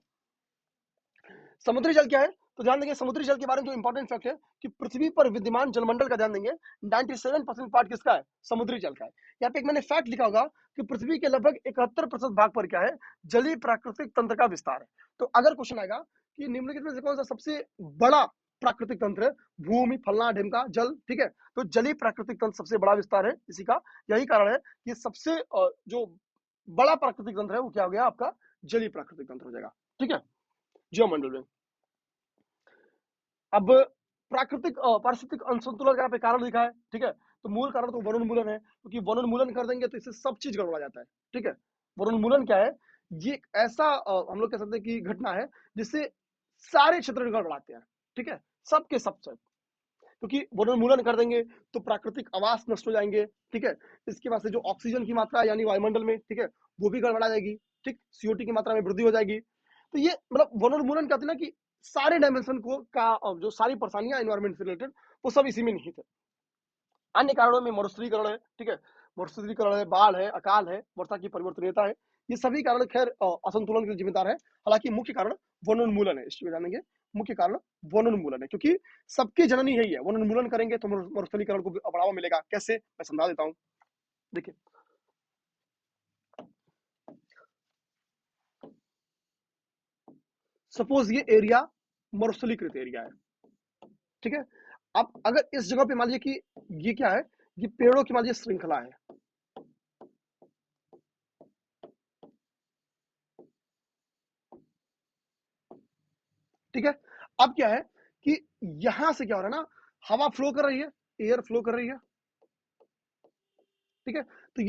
समुद्री जल क्या है, तो ध्यान देंगे समुद्री जल के बारे में जो इंपॉर्टेंट फैक्ट है कि पृथ्वी पर विद्यमान जलमंडल का ध्यान देंगे 97% पार्ट किसका है, समुद्री जल का है। यहाँ पे एक मैंने फैक्ट लिखा होगा कि पृथ्वी के लगभग 71% भाग पर क्या है, जलीय प्राकृतिक तंत्र का विस्तार है। तो अगर क्वेश्चन आएगा कि निम्नलिखित में से कौन सा सबसे बड़ा प्राकृतिक तंत्र है, भूमि, फलना, ढिमका, जल, ठीक है, तो जलीय प्राकृतिक तंत्र सबसे बड़ा विस्तार है इसी का। यही कारण है कि सबसे जो बड़ा प्राकृतिक तंत्र है वो क्या हो गया आपका, जलीय प्राकृतिक तंत्र हो जाएगा, ठीक है, जीवमंडल में। अब प्राकृतिक पारिस्थितिक असंतुलन का पे कारण लिखा है, ठीक है। तो मूल कारण तो वनोन्मूलन है, क्योंकि वनोन्मूलन कर देंगे तो इससे सब चीज गड़बड़ा जाता है, ठीक है। वनोन्मूलन क्या है, ये एक ऐसा हम लोग कह सकते हैं कि घटना है जिससे सारे क्षेत्र गड़बड़ाते हैं, ठीक है, सबके सब सब। क्योंकि वनोन्मूलन कर देंगे तो प्राकृतिक आवास नष्ट हो जाएंगे, ठीक है। इसके बाद से जो ऑक्सीजन की मात्रा यानी वायुमंडल में, ठीक है, वो भी गड़बड़ा जाएगी, ठीक, सीओ2 की मात्रा में वृद्धि हो जाएगी। तो ये मतलब वनोन्मूलन कहते हैं ना कि सारे डायमेंशन को का जो सारी परेशानियां एनवायरमेंट से रिलेटेड वो सब इसी में निहित है। अन्य कारणों में मरुस्थलीकरण है, ठीक है, मरुस्थलीकरण है, बाढ़ है, अकाल है, वर्षा की परिवर्तनीयता है, ये सभी कारण खैर असंतुलन के लिए जिम्मेदार है। हालांकि मुख्य कारण वनोन्मूलन है, इस चीज को जानेंगे। मुख्य कारण वनोन्मूलन है, क्योंकि सबकी जननी यही है, वनोन्मूलन करेंगे तो मरुस्थलीकरण को बढ़ावा मिलेगा। कैसे, मैं समझा देता हूँ। देखिए, सपोज ये एरिया मरुस्थलीकृत एरिया है, ठीक है। अब अगर इस जगह पे मान लीजिए कि ये क्या है, ये पेड़ों की मान लीजिए श्रृंखला है, ठीक है। अब क्या है कि यहां से क्या हो रहा है ना, हवा फ्लो कर रही है, एयर फ्लो कर रही है, ठीक है। तो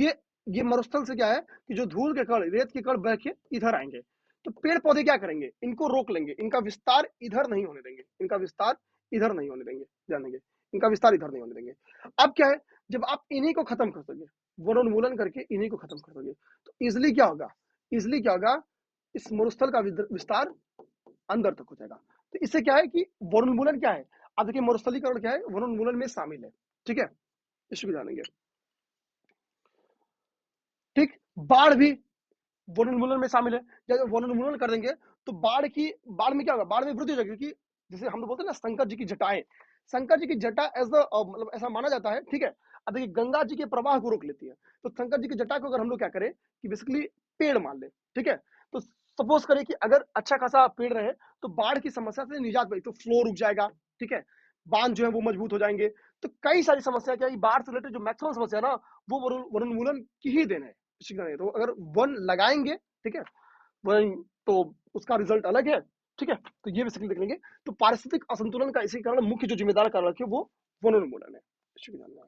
ये मरुस्थल से क्या है कि जो धूल के कण, रेत के कण बह के इधर आएंगे, तो पेड़ पौधे क्या करेंगे, इनको रोक लेंगे, इनका विस्तार इधर नहीं होने देंगे, इनका विस्तार इधर नहीं होने देंगे, ध्यान देंगे, इनका विस्तार इधर नहीं होने देंगे। अब क्या है, जब आप इन्हीं को खत्म कर दोगे, वनोन्मूलन करके इन्हीं को खत्म कर दोगे, तो इजिली क्या होगा, इजिली क्या होगा, इस मरुस्थल का विस्तार अंदर तक हो जाएगा। तो इससे क्या है कि वनोन्मूलन क्या है, अब देखिए मरुस्थलीकरण क्या है, वनोन्मूलन में शामिल है, ठीक है। इसको जानेंगे, ठीक। बाढ़ भी वनोन्मूलन में शामिल है। जब वनोन्मूलन कर देंगे तो बाढ़ में क्या होगा, बाढ़ में वृद्धि हो जाएगी, क्योंकि जैसे हम लोग बोलते हैं ना शंकर जी की जटाएं, शंकर जी की जटा एज द मतलब ऐसा माना जाता है, ठीक है। अब देखिए गंगा जी के प्रवाह को रोक लेती है, तो शंकर जी की जटा को अगर हम लोग क्या करें कि बेसिकली पेड़ मान ले, ठीक है। तो सपोज करें कि अगर अच्छा खासा पेड़ रहे तो बाढ़ की समस्या से निजात मिलेगी, तो फ्लो रुक जाएगा, ठीक है। बांध जो है वो मजबूत हो जाएंगे। तो कई सारी समस्या क्या है, बाढ़ से रिलेटेड जो मैक्सिमम समस्या है ना, वो वनोन्मूलन की ही देन है। तो अगर वन लगाएंगे, ठीक है, वन, तो उसका रिजल्ट अलग है, ठीक है। तो ये बेसिकली देख लेंगे। तो पारिस्थितिक असंतुलन का इसी कारण मुख्य जो जिम्मेदार कारक है वो वनोन्मूलन है, इसी को जानना है।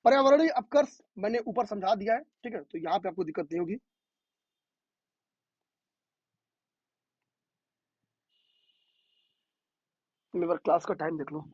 पर्यावरणीय अपकर्ष मैंने ऊपर समझा दिया है, ठीक है, तो यहाँ पे आपको दिक्कत नहीं होगी। तुम एक बार क्लास का टाइम देख लो।